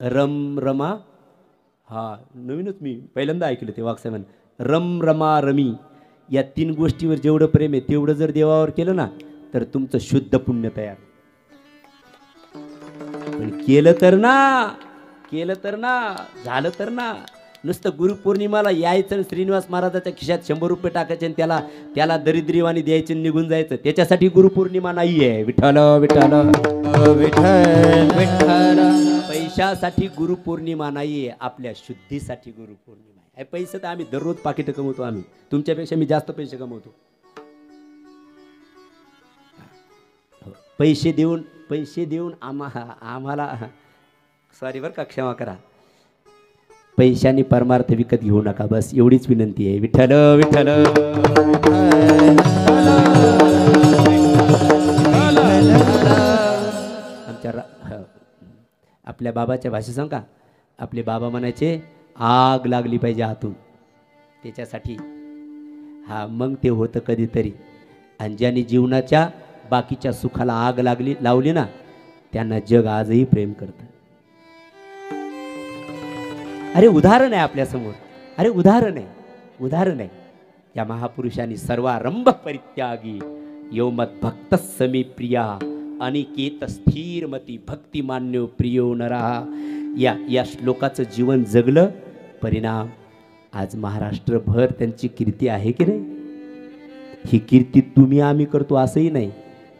रम रमा, हा नवीनच मी पहिल्यांदा ऐकलं ते वाक्य. रम रमा रमी या 3 गोष्टीवर जेवढं प्रेम आहे तेवढं जर देवावर केलं ना तर तुमचं शुद्ध पुण्य तयार. पण केलं तर ना झालं तर ना, नुसतं गुरुपौर्णिमाला यायचं आणि श्रीनिवास महाराजाच्या खिशात 100 रुपये टाकायचे आणि त्याला दरिद्रीवाणी द्यायचे निघून जायचं, त्याच्यासाठी गुरुपौर्णिमा नाही आहे. विठ्ठल विठ्ठल विठ्ठल विठ्ठल, पैशासाठी गुरुपौर्णिमा नाही आहे, आपल्या शुद्धीसाठी गुरुपौर्णिमा आहे. पैसे तर आम्ही दररोज पाकिटं कमवतो, आम्ही तुमच्यापेक्षा मी जास्त पैसे कमवतो. पैसे देऊन आम्हाला सॉरी बरं का, क्षमा करा, पैशाने परमार्थ विकत घेऊ नका, बस एवढीच विनंती आहे. विठ्ठल विठ्ठल आमच्या आपल्या बाबाच्या भाषेत सांग का, आपले बाबा म्हणायचे आग लागली पाहिजे आतून त्याच्यासाठी. हा मग ते होतं कधीतरी. आणि ज्यांनी जीवनाच्या बाकीच्या सुखाला आग लावली ना त्यांना जग आजही प्रेम करतं. अरे उदाहरण आहे आपल्यासमोर, अरे उदाहरण आहे. या महापुरुषांनी सर्वारंभ परित्यागी योमत भक्त समी प्रिया अनिकेत स्थिरमती भक्तिमान्यो प्रियो नरा, या श्लोकाचं जीवन जगलं. परिणाम आज महाराष्ट्रभर त्यांची कीर्ती आहे की नाही. ही कीर्ती तुम्ही आम्ही करतो असंही नाही,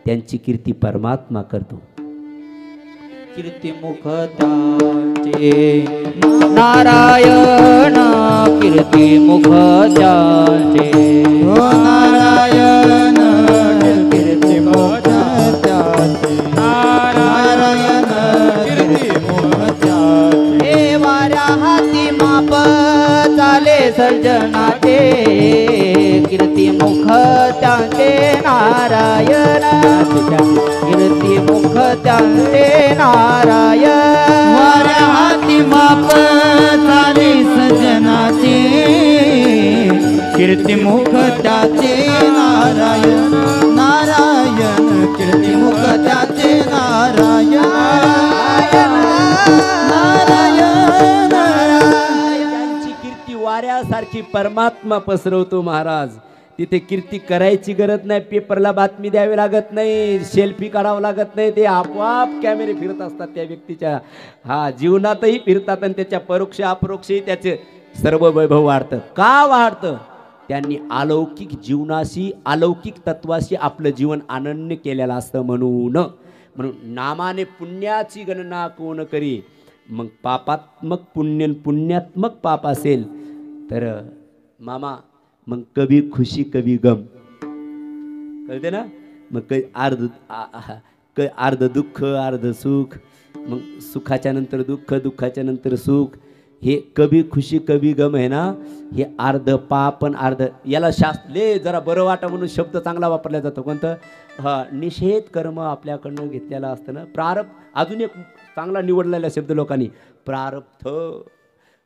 त्यांची कीर्ती परमात्मा करतो. कीर्तिमुख त्यांचे नारायण, कीर्तिमुख त्यांचे नारायण, कीर्तिमुख त्यांचे नारायण, कीर्तिमुख त्यांचे. हे वाऱ्या हाती माप चाले सर्जनाचे, कीर्तिमुख त्यांचे नारायण, कीर्तिमुख त्यांचे नारायण. वाऱ्या हाती माप चाले सजनाचे, कीर्तिमुख त्याचे नारायण, नारायण, कीर्तिमुख त्याचे नारायण, नारायण, नारायण. त्यांची कीर्ती वाऱ्यासारखी परमात्मा पसरवतो महाराज. तिथे कीर्ती करायची गरज नाही, पेपरला बातमी द्यावी लागत नाही, सेल्फी काढावं लागत नाही, ते आपोआप कॅमेरे फिरत असतात त्या व्यक्तीच्या. हा जीवनातही फिरतात आणि त्याच्या परोक्ष अपरोक्षही त्याचे सर्व वैभव वाढतं. का वाढतं? त्यांनी अलौकिक जीवनाशी अलौकिक तत्वाशी आपलं जीवन अनन्य केलेलं असतं. म्हणून नामाने पुण्याची गणना कोण करी. मग पापात्मक पुण्यात्मक पाप असेल तर मामा मग कभी खुशी कभी गम, कळते ना. मग अर्ध दुःख अर्ध सुख, मग सुखाच्या नंतर दुःख, दुःखाच्या नंतर सुख. हे कभी खुशी कभी गम आहे ना, हे अर्ध पाप पण अर्ध. याला शास्त्रले जरा बरं वाटा म्हणून शब्द चांगला वापरला जातो. कोणतं? हा निषेध कर्म आपल्याकडनं घेतलेलं असतं ना. प्रारब्ध अजून एक चांगला निवडलेला शब्द लोकांनी, प्रारब्ध.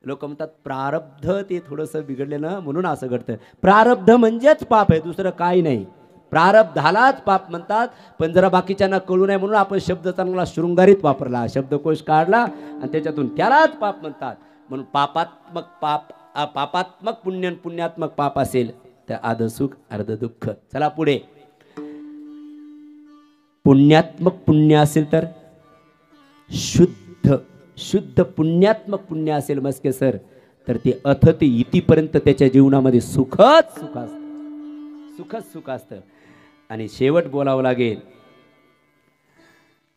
लोक म्हणतात प्रारब्ध ते थोडंसं बिघडले ना म्हणून असं घडतं. प्रारब्ध म्हणजेच पाप आहे, दुसरं काही नाही. प्रारब्धालाच पाप म्हणतात. पण जरा बाकीच्यांना कळू नये म्हणून आपण शब्द चांगला शृंगारीत वापरला, शब्दकोश काढला आणि त्याच्यातून त्यालाच पाप म्हणतात. म्हणून पापात्मक पुण्य पुण्यात्मक पाप असेल तर अर्ध सुख अर्ध दुःख. चला पुढे. पुण्यात्मक पुण्य असेल तर शुद्ध पुण्यात्मक पुण्य असेल मस्के सर, तर ते अथ ते इतीपर्यंत त्याच्या जीवनामध्ये सुखच सुख असतं. आणि शेवट बोलावं लागेल,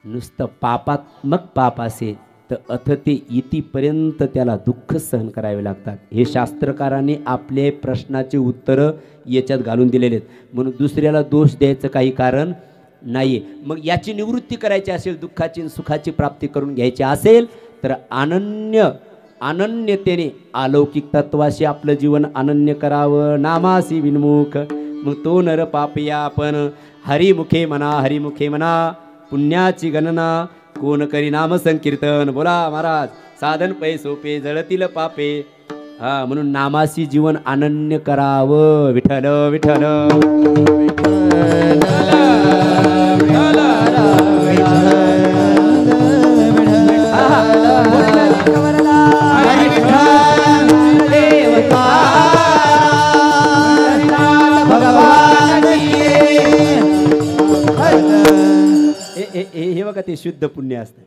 नुसतं पापात्मक पाप असेल तर अथ ते इतीपर्यंत त्याला दुःख सहन करावे लागतात. हे शास्त्रकारांनी आपले प्रश्नाचे उत्तरं याच्यात घालून दिलेले आहेत. म्हणून दुसऱ्याला दोष द्यायचं काही कारण नाहीये. मग याची निवृत्ती करायची असेल, दुःखाची आणि सुखाची प्राप्ती करून घ्यायची असेल तर अनन्यतेने अलौकिक तत्वाशी आपलं जीवन अनन्य करावं. नामासी विनमुख, मग तो नर पापिया आपण हरिमुखे म्हणा पुण्याची गणना कोण करी नाम संकीर्तन. बोला महाराज, साधन पै सोपे जळतील पापे. म्हणून नामासी जीवन अनन्य करावं. विठ्ठल विठ्ठल हे बघा, ते शुद्ध पुण्य असतं.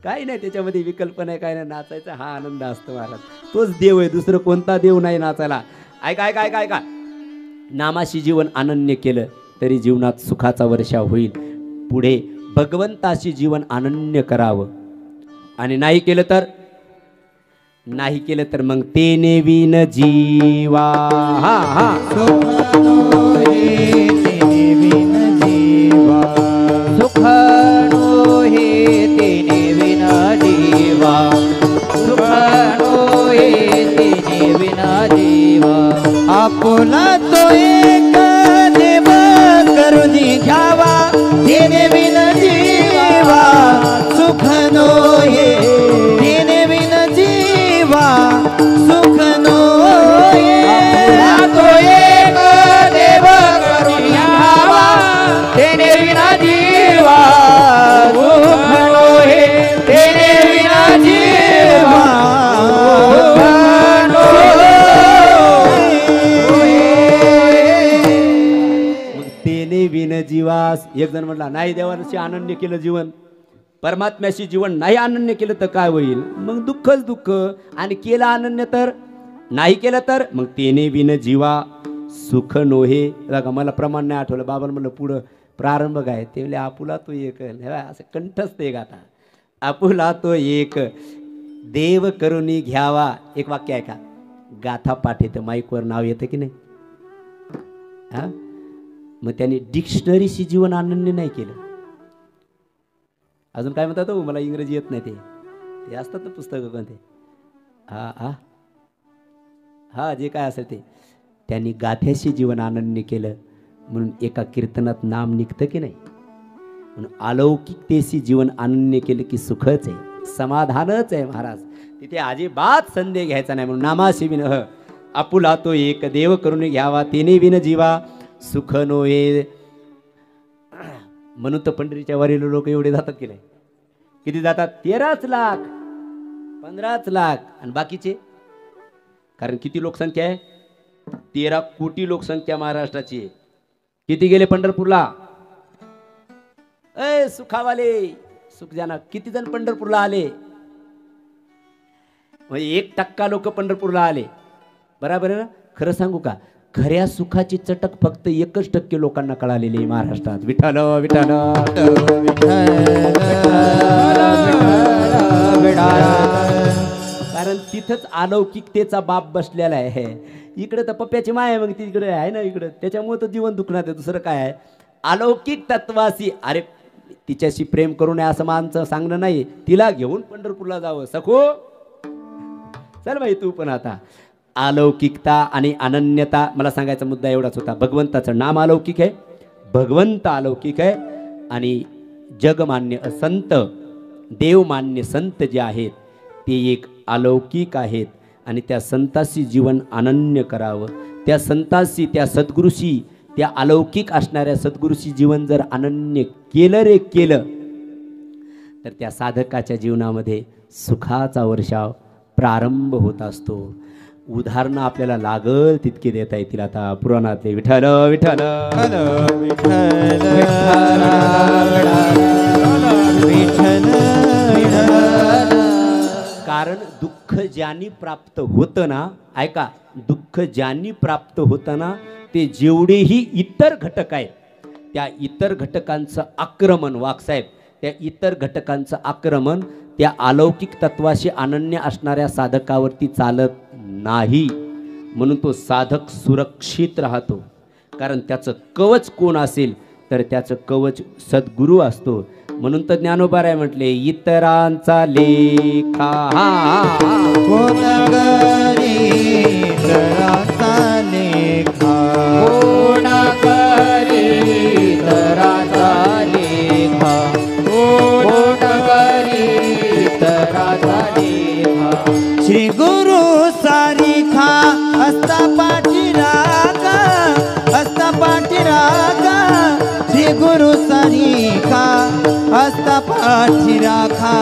काही नाही त्याच्यामध्ये विकल्पना आहे, काय नाही. नाचायचा हा आनंद असतो महाराज. तोच देव आहे, दुसरं कोणता देव नाही नाचायला. ऐका ऐका ऐका ऐका, नामाशी जीवन अनन्य केलं तरी जीवनात सुखाचा वर्षाव होईल. पुढे भगवंताशी जीवन अनन्य करावं. आणि नाही केलं तर मग तेने विन जीवा. हा हा सुखनो हे तेने विना जीवा. सुखनो हे तेने विना जीवा. आपुला तो एक देव करून घ्यावा. तेने विना जीवा. सुखनो हे तेने विना जीवा. सुखनो हे तो एक देव करून घ्यावा. तेने विना जीवा. सुखनो हे तेने विना जीवा. तेने विन जीवास. एक जण म्हटला नाही देवाशी अनन्य केलं जीवन, परमात्म्याशी जीवन नाही अनन्य केलं तर काय होईल. मग दुःखच दुःख. आणि केलं अनन्य तर नाही केलं तर मग तेने विन जीवा सुख नोहे. बघा, मला प्रमाण नाही आठवलं. बाबा म्हणलं पुढं प्रारंभ काय ते म्हणले आपुला तो एक. असं कंठस्थ एक. आता आपुला तो एक देव करुणी घ्यावा. एक वाक्य आहे का, गाथा पाठ येतं, माईकवर नाव येतं की नाही. हा, मग त्यांनी डिक्शनरीशी जीवन अनन्य नाही केलं. अजून काय म्हणतात, मला इंग्रजी येत नाही. ते असतात ना पुस्तकं कोणते. हा हा हा जे काय असेल ते. त्यांनी गाथ्याशी जीवन अनन्य केलं म्हणून एका कीर्तनात नाम निघतं की नाही. म्हणून अलौकिकतेशी जीवन अनन्य केलं की सुखच आहे, समाधानच आहे महाराज. तिथे अजिबात संदेह घ्यायचा नाही. म्हणून नामाशी विन आपुला तो एक देव करून घ्यावा. तेने विन जीवा सुख नोहे. म्हणून तर पंढरीच्या वारीला लोक एवढे जातात की नाही. किती जातात, 13 लाख 15 लाख. आणि बाकीचे, कारण किती लोकसंख्या आहे, 13 कोटी लोकसंख्या महाराष्ट्राची आहे. किती गेले पंढरपूरला. सुखावाले सुख जाना किती जण पंढरपूरला आले. म्हणजे 1% लोक पंढरपूरला आले. बरोबर आहे ना. खरं सांगू का, खऱ्या सुखाची चटक फक्त 1% लोकांना कळालेली आहे महाराष्ट्रात. विठ्ठल विठ्ठल कारण तिथंच अलौकिकतेचा बाप बसलेला आहे. इकडे तर पप्प्याची माय, मग तिकडे आहे ना इकडे. त्याच्यामुळे तर जीवन दुखणार आहे. दुसरं काय आहे, अलौकिक तत्वाशी. अरे तिच्याशी प्रेम करू नये असं माणसं सांगणं नाही. तिला घेऊन पंढरपूरला जावं. सखो चल बाई तू पण. आता अलौकिकता आणि अनन्यता, मला सांगायचा मुद्दा एवढाच होता. भगवंताचं नाम अलौकिक आहे, भगवंत अलौकिक आहे. आणि जगमान्य संत, देवमान्य संत जे आहेत ते एक अलौकिक आहेत. आणि त्या संताशी जीवन अनन्य करावं. त्या संताशी, त्या सद्गुरूशी, त्या अलौकिक असणाऱ्या सद्गुरूशी जीवन जर अनन्य केलं तर त्या साधकाच्या जीवनामध्ये सुखाचा वर्षाव प्रारंभ होत असतो. उदाहरणं आपल्याला लागल तितके देता येतील. आता पुराणातले विठ्ठल विठ्ठल कारण दुःख ज्यांनी प्राप्त होतं ना, ऐका, दुःख ज्यांनी प्राप्त होतं ना ते जेवढेही इतर घटक आहेत त्या इतर घटकांचं आक्रमण, वाघसाहेब, त्या इतर घटकांचं आक्रमण त्या अलौकिक तत्वाशी अनन्य असणाऱ्या साधकावरती चालत नाही. म्हणून तो साधक सुरक्षित राहतो. कारण त्याचं कवच कोण असेल तर त्याचं कवच सद्गुरू असतो. म्हणून तर ज्ञानोबाराय म्हटले इतरांचा लेखा कोण करी इतरांचा लेखा कोण करी इतरांचा लेखा कोण करी इतरांचा लेखा. श्री गुरु सारिखा असता पाठीराखा असता पाठीराखा श्री गुरु सारिखा असता पाठीराखा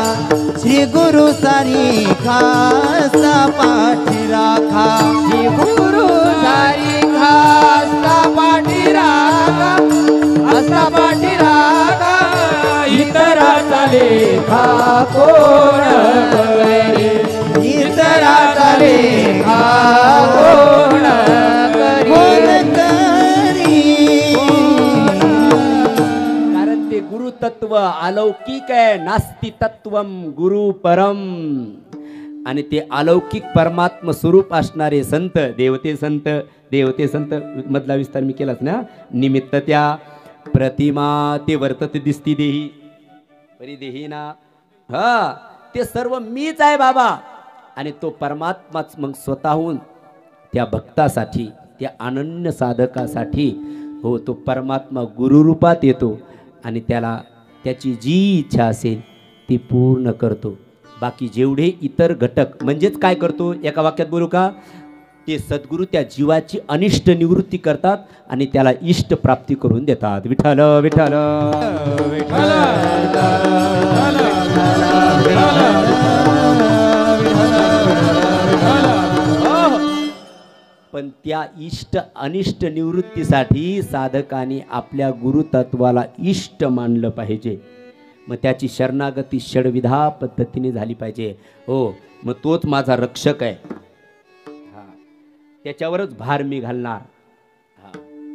श्री गुरु सारिखा असता पाठीराखा श्री गुरु सारिखा असता पाठीराखा असता पाठीराखा इतरांचा लेखा कोण करी इतरांचा लेखा कोण कोण करी. कारण ते गुरु तत्व अलौकिक आहे. नास्ति तत्वम गुरु परम. आणि ते अलौकिक परमात्म स्वरूप असणारे संत देवते संत मधला विस्तार मी केलाच ना. निमित्त त्या प्रतिमा ते वर्तते दिसती देही परिदेही ना. हा ते सर्व मीच आहे बाबा. आणि तो परमात्माच मग स्वतःहून त्या भक्तासाठी त्या अनन्य साधकासाठी हो तो परमात्मा गुरुरूपात येतो आणि त्याला त्याची जी इच्छा असेल ती पूर्ण करतो. बाकी जेवढे इतर घटक म्हणजेच काय करतो एका वाक्यात बोलू का, ते सद्गुरू त्या जीवाची अनिष्ट निवृत्ती करतात आणि त्याला इष्ट प्राप्ती करून देतात. विठ्ठल विठ्ठल पण त्या इष्ट अनिष्ट निवृत्तीसाठी साधकाने आपल्या गुरुतत्वाला इष्ट मानलं पाहिजे. मग त्याची शरणागती षडविधा पद्धतीने झाली पाहिजे. हो मग तोच माझा रक्षक आहे. हा त्याच्यावरच भार मी घालणार. हा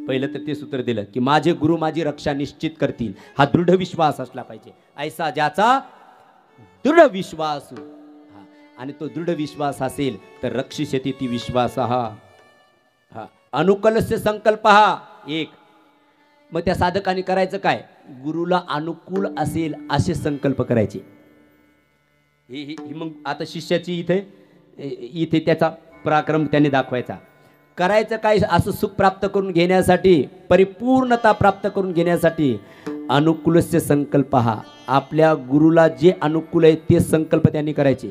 पहिलं तर ते सूत्र दिलं की माझे गुरु माझी रक्षा निश्चित करतील. हा दृढ विश्वास असला पाहिजे. ऐसा ज्याचा दृढ विश्वास आणि तो दृढ विश्वास असेल तर रक्षिष्यति ती विश्वास हा अनुकूलस्य संकल्प हा एक. मग त्या साधकाने करायचं काय, गुरुला अनुकूल असेल असे संकल्प करायचे. ही मग आता शिष्याची इथे त्याचा पराक्रम त्याने दाखवायचा. करायचं काय, असं सुख प्राप्त करून घेण्यासाठी परिपूर्णता प्राप्त करून घेण्यासाठी अनुकूलस्य संकल्प हा आपल्या गुरुला जे अनुकूल आहे ते संकल्प त्यांनी करायचे.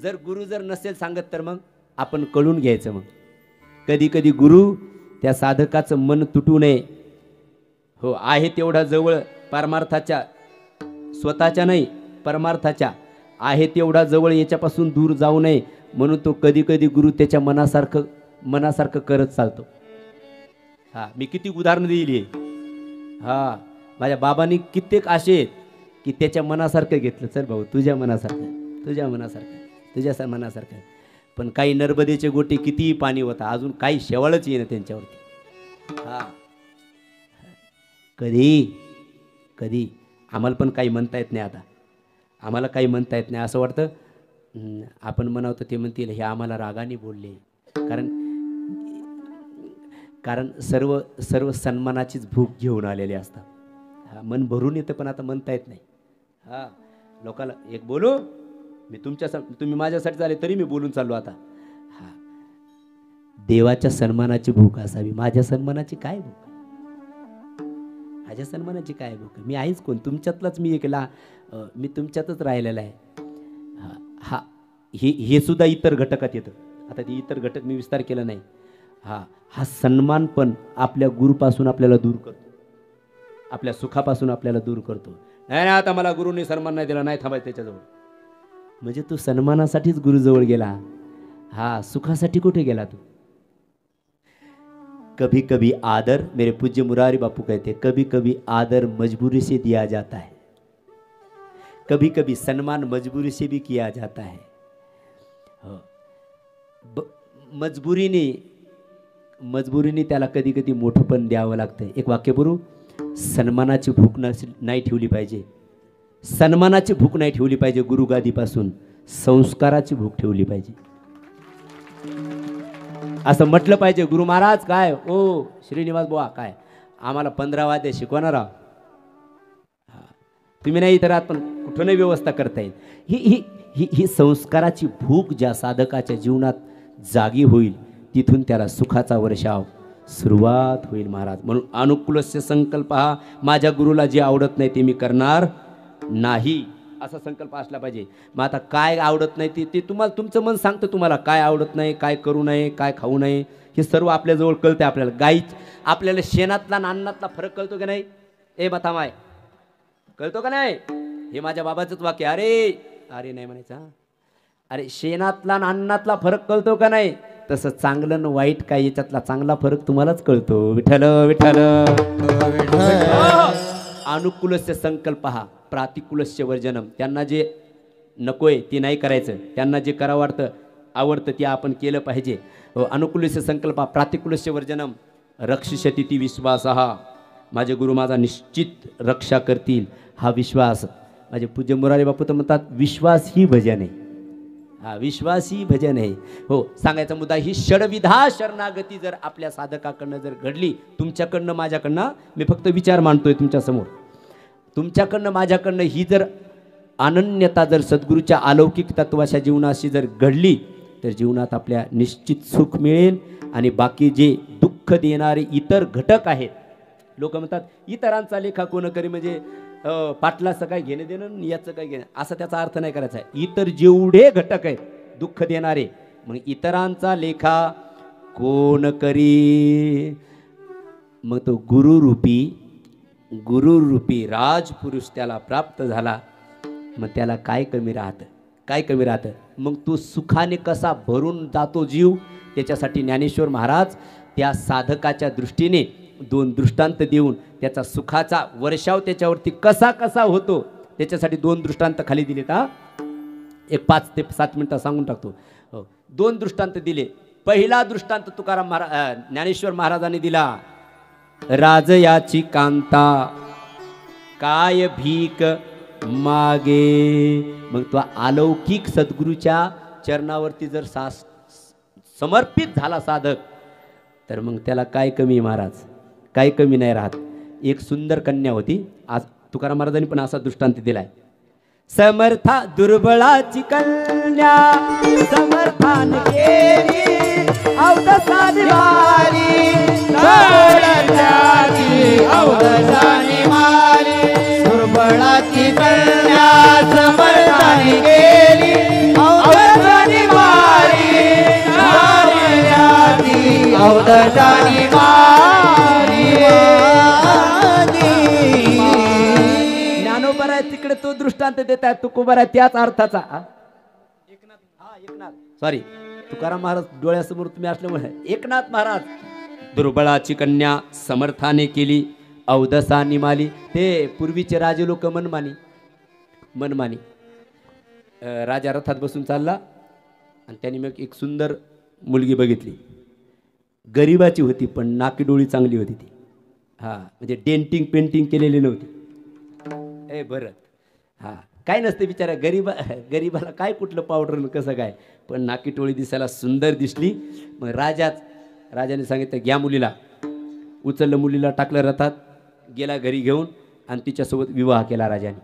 जर गुरु जर नसेल सांगत तर मग आपण कळून घ्यायचं. मग कधी कधी गुरु त्या साधकाचं मन तुटू नये. हो आहे तेवढा जवळ परमार्थाच्या स्वतःच्या नाही परमार्थाच्या आहे तेवढा जवळ याच्यापासून दूर जाऊ नये म्हणून तो कधी कधी गुरु त्याच्या मनासारखं करत चालतो. हा मी किती उदाहरणं दिली. हा माझ्या बाबांनी कित्येक असे आहेत की त्याच्या मनासारखं घेतलं. चल भाऊ तुझ्या मनासारखं. पण काही नर्मदेचे गोटे कितीही पाणी होता अजून काही शेवाळच येणं त्यांच्यावरती. हा कधी आम्हाला पण काही म्हणता येत नाही. आता आम्हाला काही म्हणता येत नाही. असं वाटतं आपण म्हणावं ते म्हणतील हे आम्हाला रागाने बोलले. कारण सर्व सन्मानाचीच भूक घेऊन आलेले असतात. हा मन भरून येतं पण आता म्हणता येत नाही. हा लोकाला एक बोलू मी तुम्ही माझ्यासाठी झाले तरी मी बोलून चाललो आता. हा देवाच्या सन्मानाची भूक असावी. माझ्या सन्मानाची काय भूक, माझ्या सन्मानाची काय भूक. मी आहेच कोण, तुमच्यातलाच मी एकला, मी तुमच्यातच राहिलेला आहे. हा हे सुद्धा इतर घटकात येतं. आता ते इतर घटक मी विस्तार केला नाही. हा सन्मान पण आपल्या गुरुपासून आपल्याला दूर करतो, आपल्या सुखापासून आपल्याला दूर करतो. नाही आता मला गुरुने सन्मान नाही दिला, नाही थांबायचं त्याच्याजवळ. म्हणजे तू सन्मानासाठीच गुरुजवळ गेला. हा सुखासाठी कुठे गेला तू. कभी कभी आदर, मेरे पूज्य मुरारी बापू कहते कभी कभी आदर मजबूरी से दिया जाता है, कभी कभी सम्मान मजबूरी से भी किया जाता है. मजबुरीने त्याला कधी कधी मोठं पण द्यावं लागतं. एक वाक्य बोलू, सन्मानाची भूक नाही ठेवली पाहिजे. सन्मानाची भूक नाही ठेवली पाहिजे. गुरुगादीपासून संस्काराची भूक ठेवली पाहिजे. असं म्हटलं पाहिजे गुरु महाराज काय ओ श्रीनिवास बुवा काय आम्हाला 15 वाद्य शिकवणार आहोत. तुम्ही नाही तर आपण कुठूनही व्यवस्था करता येईल. ही ही ही ही संस्काराची भूक ज्या साधकाच्या जीवनात जागी होईल तिथून त्याला सुखाचा वर्षाव सुरुवात होईल महाराज. म्हणून अनुकूलस्य संकल्प हा माझ्या गुरुला जे आवडत नाही ते मी करणार नाही असा संकल्प असला पाहिजे. मग आता काय आवडत नाही ते तुम्हाला तुमचं मन सांगतं तुम्हाला काय आवडत नाही, काय करू नये, काय खाऊ नये, हे सर्व आपल्याजवळ कळतं. आपल्याला आपल्याला शेणातला आणि अन्नातला फरक कळतो का नाही? बता माय कळतो का नाही? हे माझ्या बाबाचंच वाक्य. अरे नाही म्हणायचं. अरे शेणातला आणि अन्नातला फरक कळतो का नाही? तसं चांगलं न वाईट काय याच्यातला चांगला फरक तुम्हालाच कळतो. विठ्ठल विठ्ठल. अनुकूलस्य संकल्प हा प्रातिकूलस्य वर्जनम. त्यांना जे नकोय ते नाही करायचं, त्यांना जे करावं आवडतं ते आपण केलं पाहिजे. अनुकूलस्य संकल्प प्रातिकूलस्य वर्जनम रक्षिष्यति ती विश्वास. हा माझे गुरु माझा निश्चित रक्षा करतील हा विश्वास. माझे पूज्य मुरारी बापू तर म्हणतात विश्वास ही भजन आहे. हा विश्वास ही भजन आहे. हो सांगायचा मुद्दा ही षडविधा शरणागती जर आपल्या साधकाकडनं जर घडली, तुमच्याकडनं माझ्याकडनं, मी फक्त विचार मांडतोय तुमच्यासमोर, तुमच्याकडनं माझ्याकडनं ही जर अनन्यता जर सद्गुरूच्या अलौकिक तत्वाच्या जीवनाशी जर घडली तर जीवनात आपल्या निश्चित सुख मिळेल. आणि बाकी जे दुःख देणारे इतर घटक आहेत, लोक म्हणतात इतरांचा लेखा कोण करी, म्हणजे पाटलाचं काय घेणं देणं याचं काय घेणं, असा त्याचा अर्थ नाही करायचा आहे. इतर जेवढे घटक आहेत दुःख देणारे, मग इतरांचा लेखा कोण करी. मग तो गुरुरूपी राजपुरुष त्याला प्राप्त झाला. मग त्याला काय कमी राहतं, काय कमी राहतं. मग तो सुखाने कसा भरून जातो जीव, त्याच्यासाठी ज्ञानेश्वर महाराज त्या साधकाच्या दृष्टीने 2 दृष्टांत देऊन त्याचा सुखाचा वर्षाव त्याच्यावरती कसा कसा होतो त्याच्यासाठी 2 दृष्टांत खाली दिलेत. एक 5 ते 7 मिनिटं सांगून टाकतो. 2 दृष्टांत दिले. पहिला दृष्टांत तुकाराम महाराज ज्ञानेश्वर महाराजांनी दिला. राजयाची कांता काय भीक मागे. मग तो अलौकिक सद्गुरूच्या चरणावरती जर समर्पित झाला साधक तर मग त्याला काय कमी महाराज, काही कमी नाही राहत. एक सुंदर कन्या होती. आज तुकाराम महाराजांनी पण असा दृष्टांत दिलाय. समर्था दुर्बळाची कन्या समर्थान केली अवदसानी मारी, अवदसानी मारी. दुर्बळाची कन्या समर्थान केली अवदसानी मारी, अवदसानी मारी. ज्ञानोबा आहे तिकडे तो दृष्टांत देतात, तुकोबा आहे त्याच अर्थाचा. एकनाथ सॉरी तुकाराम महाराज डोळ्यासमोर तुम्ही असल्यामुळे एकनाथ महाराज. दुर्बळाची कन्या समर्थाने केली अवदसा निमाली. ते पूर्वीचे राजे लोक मनमानी. राजा रथात बसून चालला आणि त्यांनी मग एक सुंदर मुलगी बघितली. गरिबाची होती पण नाकी डोळी चांगली होती ती. म्हणजे डेंटिंग पेंटिंग केलेली नव्हती. बरं काय नसते बिचारा गरीबाला काय कुठलं पावडर कसं काय, पण नाकी टोळी दिसायला सुंदर दिसली. मग राजाने सांगितलं घ्या मुलीला. उचललं मुलीला, टाकलं रथात, गेला घरी घेऊन आणि तिच्यासोबत विवाह केला राजाने.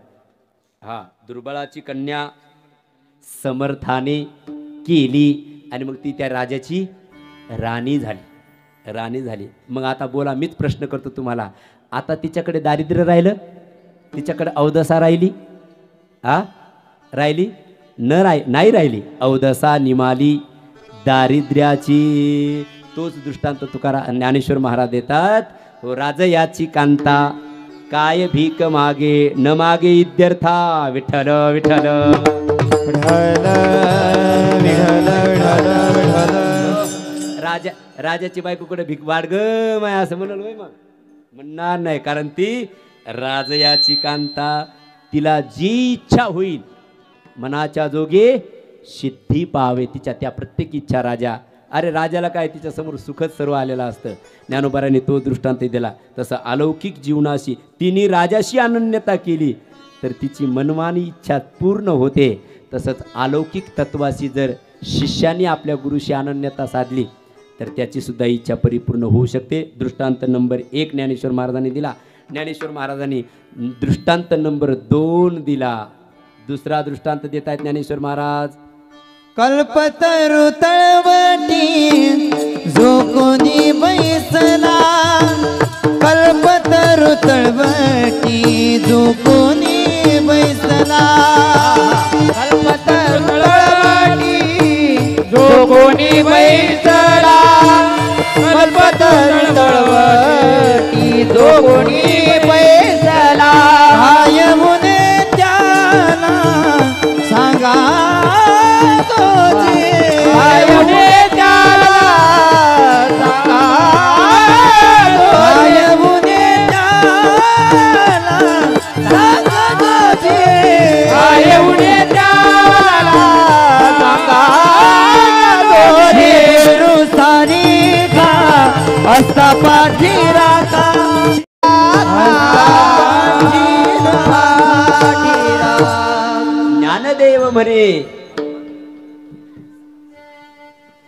दुर्बळाची कन्या समर्थाने केली आणि मग ती त्या राजाची राणी झाली. मग आता बोला, मीच प्रश्न करतो तुम्हाला, आता तिच्याकडे दारिद्र्य राहिलं, तिच्याकडे अवदसा राहिली? राहिली? नाही राहिली. अवदसा निमाली दारिद्र्याची. तोच दृष्टांत तुकाराम ज्ञानेश्वर महाराज देतात. हो राजयाची कांता काय भीक मागे न मागे इत्यर्था. विठ्ठल विठ्ठल राजाची बायकोकडे भीक वाढ ग माय असं म्हणाल होय? मग म्हणणार नाही, कारण ती राजयाची कांता. तिला जी इच्छा होईल मनाच्या जोगे सिद्धी पावे तिच्या त्या प्रत्येक इच्छा. राजाला काय तिच्या समोर सुखच सर्व आलेलं असतं. ज्ञानोबारांनी तो दृष्टांत दिला. तसं अलौकिक जीवनाशी तिने राजाशी अनन्यता केली तर तिची मनमानी इच्छा पूर्ण होते. तसंच अलौकिक तत्वाशी जर शिष्याने आपल्या गुरुशी अनन्यता साधली तर त्याची सुद्धा इच्छा परिपूर्ण होऊ शकते. दृष्टांत नंबर 1 ज्ञानेश्वर महाराजांनी दिला. ज्ञानेश्वर महाराजांनी दृष्टांत नंबर 2 दिला. दुसरा दृष्टांत देत आहेत ज्ञानेश्वर महाराज. कल्पतरू तळवटी जो कोणी बैसला, कल्पतरू तळवटी जो कोणी बैसला, कल्पतरू तळवटी जो कोणी बैसला, कल्पतरू तळवटी जो कोणी बैसला, हाय मुने त्याला सांगा हस्ता पाठी राखा, ज्ञानदेव म्हणे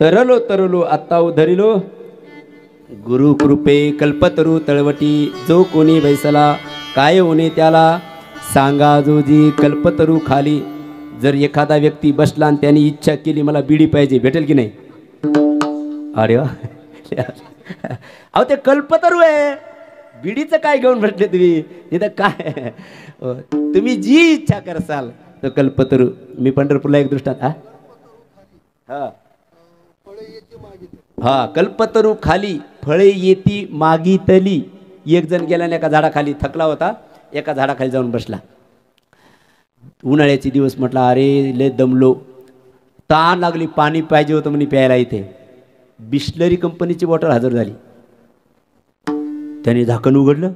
तरलो तरलो आत्ता उधरिलो, गुरु कृपे कल्पतरू तळवटी जो कोणी बैसला, काय होणे त्याला सांगा जोजी. कल्पतरू खाली जर एखादा व्यक्ती बसला आणि त्याने इच्छा केली मला बिडी पाहिजे, भेटेल की नाही? अरे वा, अहो ते कल्पतरू आहे, बिडीचं काय घेऊन बसले तुम्ही तिथं? काय तुम्ही जी इच्छा करसाल तर कल्पतरू. मी पंढरपूरला एक दृष्टांत हा कल्पतरू खाली फळे येती मागितली. एक जण गेला एका झाडाखाली, थकला होता, एका झाडाखाली जाऊन बसला. उन्हाळ्याचे दिवस, म्हटला अरे लय दमलो, ताण लागली, पाणी पाहिजे होतं म्हणे प्यायला. इथे बिस्लरी कंपनीची बॉटल हजर झाली. त्याने झाकण उघडलं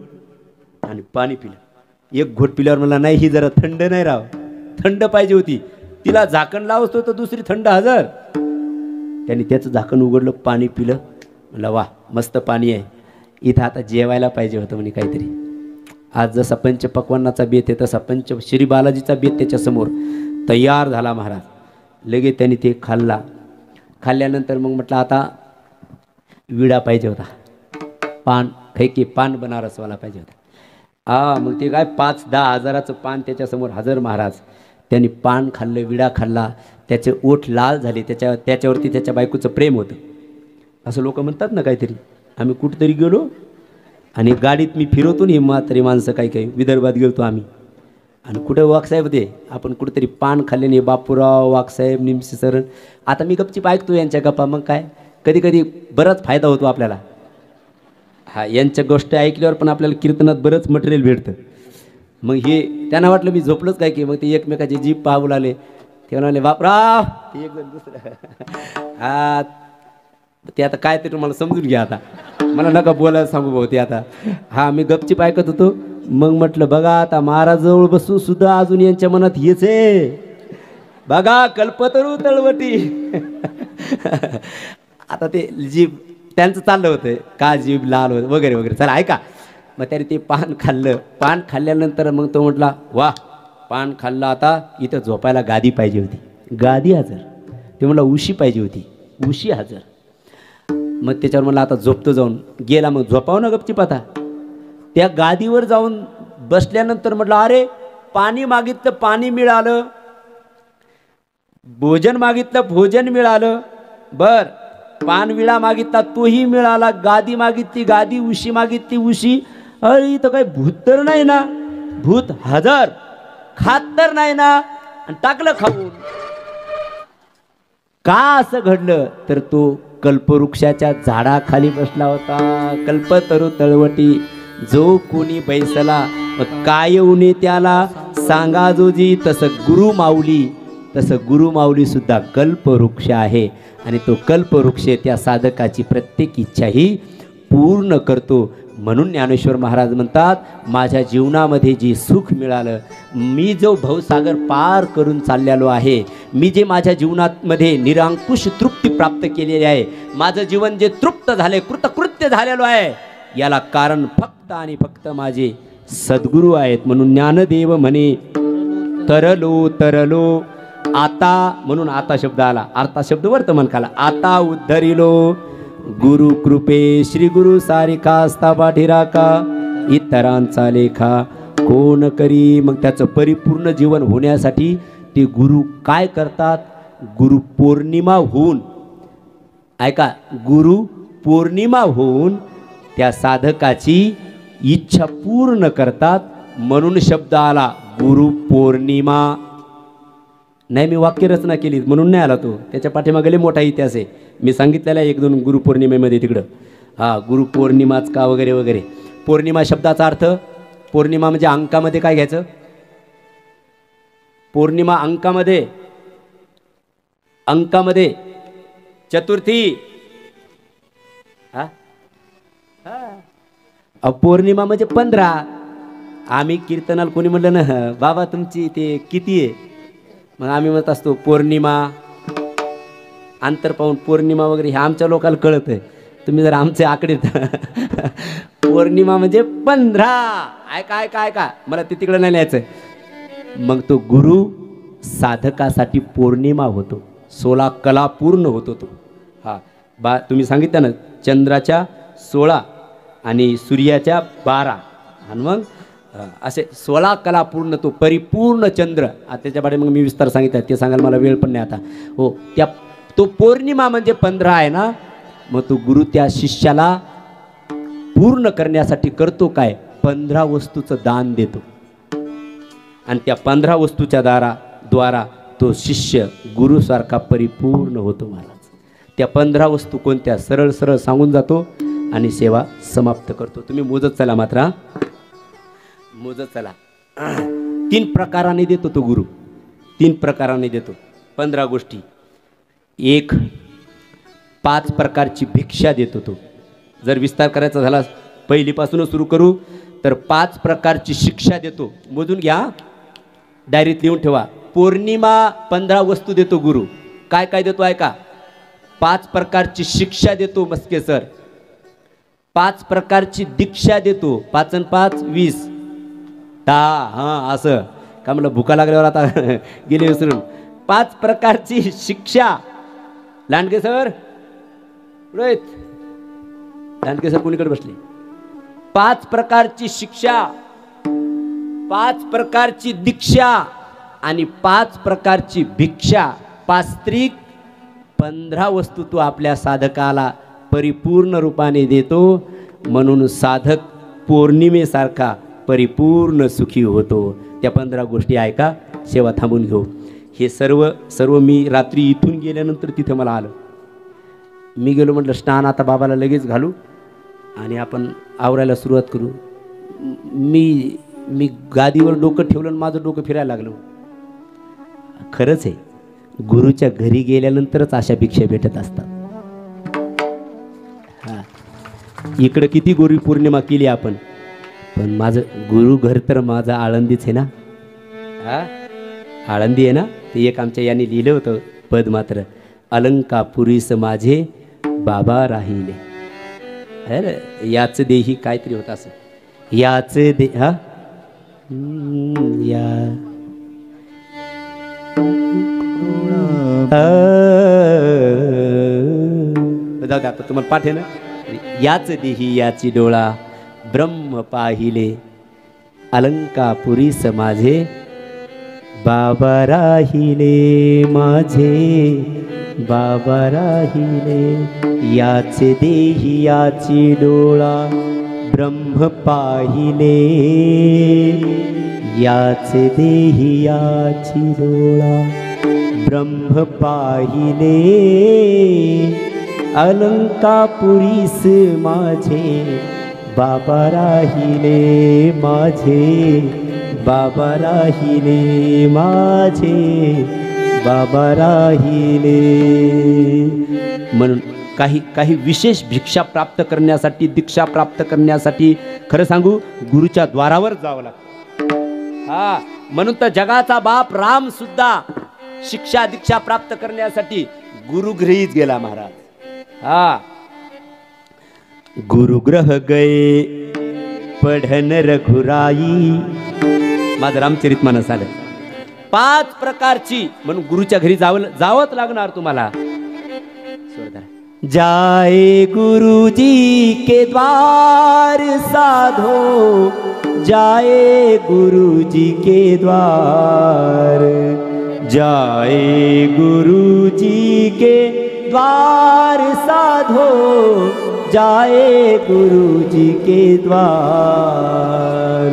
आणि पाणी पिलं. एक घोट पिल्यावर मला नाही, ही जरा थंड नाही राव, थंड पाहिजे होती. तिला झाकण लावतो तर दुसरी थंड हजर. त्याने त्याचं झाकण उघडलं, पाणी पिलं. म्हणलं वा मस्त पाणी आहे, इथं आता जेवायला पाहिजे होतं म्हणे काहीतरी. आज जसा पंचपक्वान्नाचा बेत आहे तसा श्री बालाजीचा बेत त्याच्यासमोर तयार झाला महाराज. लगेच त्याने ते खाल्ला. खाल्ल्यानंतर मग म्हटलं आता विडा पाहिजे होता, पान खैकी पान बनारसवाला पाहिजे होता. मग ते काय 5-10 हजाराचं पान त्याच्यासमोर हजर महाराज. त्यांनी पान खाल्लं, विडा खाल्ला, त्याचे ओठ लाल झाले. त्याच्यावरती त्याच्या बायकोचं प्रेम होतं असं लोक म्हणतात ना काहीतरी. आम्ही कुठेतरी गेलो आणि गाडीत मी फिरवतो नाही, म्हातारी माणसं काही काही विदर्भात गेलतो आम्ही, आणि कुठे वाघसाहेब होते, आपण कुठेतरी पान खाल्ल्याने बापूराव वाघसाहेब निमसे सर. आता मी गपचीप ऐकतो यांच्या गप्पा, मग काय कधी कधी बराच फायदा होतो आपल्याला. यांच्या गोष्ट ऐकल्यावर पण आपल्याला कीर्तनात बरंच मटेरियल भेटतं. मग हे त्यांना वाटलं मी झोपलोच काय की, मग ते एकमेकाचे जीप पाहू लागले. ते म्हणाले बापराव, ते एक जण दुसरं ते आता काय ते तुम्हाला समजून घ्या, आता मला नका बोलायला सांगू भाऊ ते आता. मी गपचीप ऐकत होतो. मग म्हटलं बघा आता महाराजजवळ बसून सुद्धा अजून यांच्या मनात हेच आहे बघा, कल्पतरू तळवटी. आता ते जीभ त्यांचं चाललं होतं, का जीभ लाल होतं वगैरे वगैरे. चला ऐका. मग त्याने ते पान खाल्लं. पान खाल्ल्यानंतर मग तो म्हटला वा पान खाल्लं, आता इथं झोपायला गादी पाहिजे होती. गादी हजर. ते म्हटलं उशी पाहिजे होती, उशी हजर. मग त्याच्यावर मला आता झोपतो जाऊन. गेला, मग झोपावं ना गपचीप. आता त्या गादीवर जाऊन बसल्यानंतर म्हटलं अरे पाणी मागितलं पाणी मिळालं, भोजन मागितलं भोजन मिळालं, बर पान विळा मागितला तोही मिळाला, गादी मागितली गादी, उशी मागितली उशी. अरे इथं काही भूत तर नाही ना? भूत हजर, खात तर नाही ना? आणि टाकलं खाऊन. का असं घडलं तर तो कल्पवृक्षाच्या झाडाखाली बसला होता. कल्पतरू तळवटी जो कोणी बैसला, काय उणे त्याला सांगा जोजी. तसं गुरुमाऊली सुद्धा कल्पवृक्ष आहे. आणि तो कल्पवृक्ष त्या साधकाची प्रत्येक इच्छा ही पूर्ण करतो. म्हणून ज्ञानेश्वर महाराज म्हणतात माझ्या जीवनामध्ये जे सुख मिळालं, मी जो भवसागर पार करून चाललेलो आहे, मी जे माझ्या जीवनामध्ये निरंकुश तृप्ती प्राप्त केलेली आहे, माझं जीवन जे तृप्त झाले कृतकृत्य झालेलो आहे, याला कारण फक्त आणि फक्त माझे सद्गुरू आहेत. म्हणून ज्ञानदेव म्हणे तरलो तरलो आता. म्हणून आता शब्द आला, आता शब्द वर्तमान काला. आता उद्धरिलो गुरु कृपे श्री गुरु सारिका असता पाठीराका इतरांचा लेखा कोण करी. मग त्याचं परिपूर्ण जीवन होण्यासाठी ते गुरु काय करतात? गुरु पौर्णिमा होऊन, ऐका, गुरु पौर्णिमा होऊन त्या साधकाची इच्छा पूर्ण करतात. म्हणून शब्द आला गुरु पौर्णिमा. नाही, मी वाक्यरचना केली म्हणून नाही आला तो, त्याच्या पाठीमागे मोठा इतिहास आहे. मी सांगितलेला आहे 1-2 गुरुपौर्णिमेमध्ये तिकडं. हां, गुरुपौर्णिमाच का वगैरे वगैरे. पौर्णिमा शब्दाचा अर्थ, पौर्णिमा म्हणजे अंकामध्ये काय घ्यायचं? पौर्णिमा अंकामध्ये चतुर्थी. पौर्णिमा म्हणजे 15. आम्ही कीर्तनाला कोणी म्हटलं ना बाबा तुमची ते किती आहे, मग आम्ही म्हणत असतो पौर्णिमा. अंतर पाहून पौर्णिमा वगैरे हे आमच्या लोकांना कळत आहे. तुम्ही जर आमचे आकडे पौर्णिमा म्हणजे 15. ऐका, मला ते तिकडं नाही न्यायचं. मग तो गुरु साधकासाठी पौर्णिमा होतो, 16 कला पूर्ण होतो तो. हा, तुम्ही सांगितलं ना, चंद्राच्या 16 आणि सूर्याच्या 12 आणि मग असे 16 कला पूर्ण तो परिपूर्ण चंद्र. त्याच्याकडे मग मी विस्तार सांगितलं, ते सांगायला मला वेळ पण नाही आता. हो, तो पौर्णिमा म्हणजे 15 आहे ना. मग तो गुरु त्या शिष्याला पूर्ण करण्यासाठी करतो काय? 15 वस्तूचं दान देतो. आणि त्या 15 वस्तूच्या द्वारा तो शिष्य गुरुसारखा परिपूर्ण होतो महाराज. त्या 15 वस्तू कोणत्या? सरळ सरळ सांगून जातो आणि सेवा समाप्त करतो. तुम्ही मोजत चला, मात्र मोजत चला. 3 प्रकाराने देतो तो गुरु, 3 प्रकाराने देतो 15 गोष्टी. 1, 5 प्रकारची भिक्षा देतो तो. जर विस्तार करायचा झाला पहिलीपासूनच सुरू करू तर 5 प्रकारची शिक्षा देतो. मोजून घ्या, डायरीत लिहून ठेवा. पौर्णिमा 15 वस्तू देतो गुरु. काय काय देतो ऐका? 5 प्रकारची शिक्षा देतो मस्के सर. 5 प्रकारची दीक्षा देतो. 5 आणि 5 20. हां, असं का म्हणलं, भुका लागल्यावर आता गेले विसरून. 5 प्रकारची शिक्षा. लांडगे सर, रोहित लांडगे सर कोणीकडे बसले? 5 प्रकारची शिक्षा, 5 प्रकारची दीक्षा आणि 5 प्रकारची भिक्षा. 5 15 वस्तू तो आपल्या साधकाला परिपूर्ण रूपाने देतो. म्हणून साधक पौर्णिमेसारखा परिपूर्ण सुखी होतो. त्या 15 गोष्टी ऐका, सेवा थांबून घेऊ. हे सर्व मी रात्री इथून गेल्यानंतर तिथं मला आलं. मी गेलो, म्हटलं स्नान आता बाबाला लगेच घालू आणि आपण आवरायला सुरुवात करू. मी गादीवर डोकं ठेवलं आणि माझं डोकं फिरायला लागलं. खरंच आहे, गुरुच्या घरी गेल्यानंतरच अशा भिक्षा भेटत असतात. हां, इकडं किती गुरु पौर्णिमा केली आपण, पण माझं गुरु घर तर माझं आळंदीच आहे ना. हां, आळंदी आहे ना. ते एक आमच्या यांनी लिहिलं होतं पद, मात्र अलंकापुरीस माझे बाबा राहिले. अरे याच देही काहीतरी होतं असं, याच दे हा या जाऊ दे, आता तुम्हाला पाठ आहे ना. याच देही याची डोळा ब्रह्म पाहिले, अलंकापुरीस माझे बाबा राहिले, माझे बाबा राहिले. याचे देही याची डोळा ब्रह्म पाहिले, याचे देही याची डोळा ब्रह्म पाहिले, अलंकापुरीस माझे बाबा राहिले, माझे बाबा राहिले, माझे बाबा राहिले. म्हणून काही विशेष भिक्षा प्राप्त करण्यासाठी, दीक्षा प्राप्त करण्यासाठी खरं सांगू गुरुच्या द्वारावर जावं लागतं. हा, म्हणून तर जगाचा बाप राम सुद्धा शिक्षा दीक्षा प्राप्त करण्यासाठी गुरुगृहीच गेला महाराज. हा, गुरुग्रह गए पढन रघुराई. माझं रामचरितमानस आलं. 5 प्रकारची, म्हणून गुरुच्या घरी जावंच लागणार तुम्हाला. जाए गुरुजी के द्वार साधो, जाए गुरुजी के द्वार, जाए गुरुजी के द्वार साधो, जाए गुरुजी के द्वार।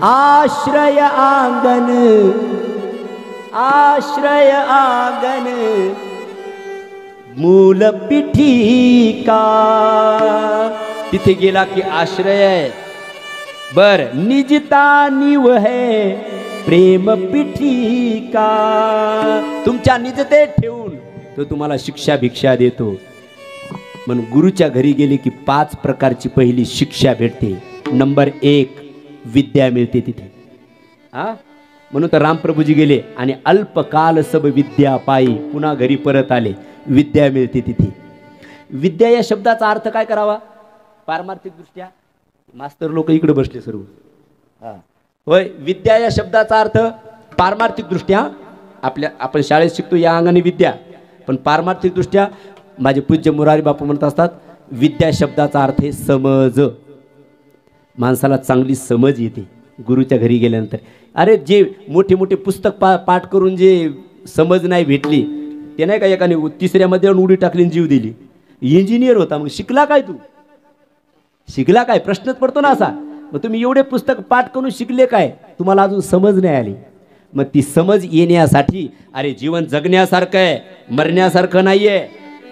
आश्रय आंगन, आश्रय आंगन, मूल पिठी का। तिथे गेला की आश्रय आहे, बर निजता निव है प्रेम पिठी का। तुमच्या निजतेत ठेवून तो तुम्हाला शिक्षा भिक्षा देतो। म्हणून गुरुच्या घरी गेले की 5 प्रकारची पहिली शिक्षा भेटते। नंबर 1 विद्या मिळते तिथे। म्हणून तर रामप्रभूजी गेले आणि अल्पकाल सब विद्या पायी पुन्हा घरी परत आले। विद्या मिळते तिथे। विद्या या शब्दाचा अर्थ काय करावा पारमार्थिक दृष्ट्या? मास्तर लोक इकडे बसले सर्व। होय, विद्या या शब्दाचा अर्थ पारमार्थिक दृष्ट्या आपण शाळेत शिकतो या अंगाने विद्या, पण पारमार्थिक दृष्ट्या माझे पूज्य मुरारी बापू म्हणत असतात विद्या शब्दाचा अर्थ आहे समज। माणसाला चांगली समज येते गुरुच्या घरी गेल्यानंतर। अरे जे मोठे मोठे पुस्तक पाठ करून जे समज नाही भेटली ते नाही का एकाने 3ऱ्यामध्ये उडी टाकली जीव दिली। इंजिनियर होता, मग शिकला काय तू? शिकला काय? प्रश्नच पडतो ना असा। मग तुम्ही एवढे पुस्तक पाठ करून शिकले काय? तुम्हाला अजून समज नाही आली। मग ती समज येण्यासाठी अरे जीवन जगण्यासारखं आहे, मरण्यासारखं नाहीये।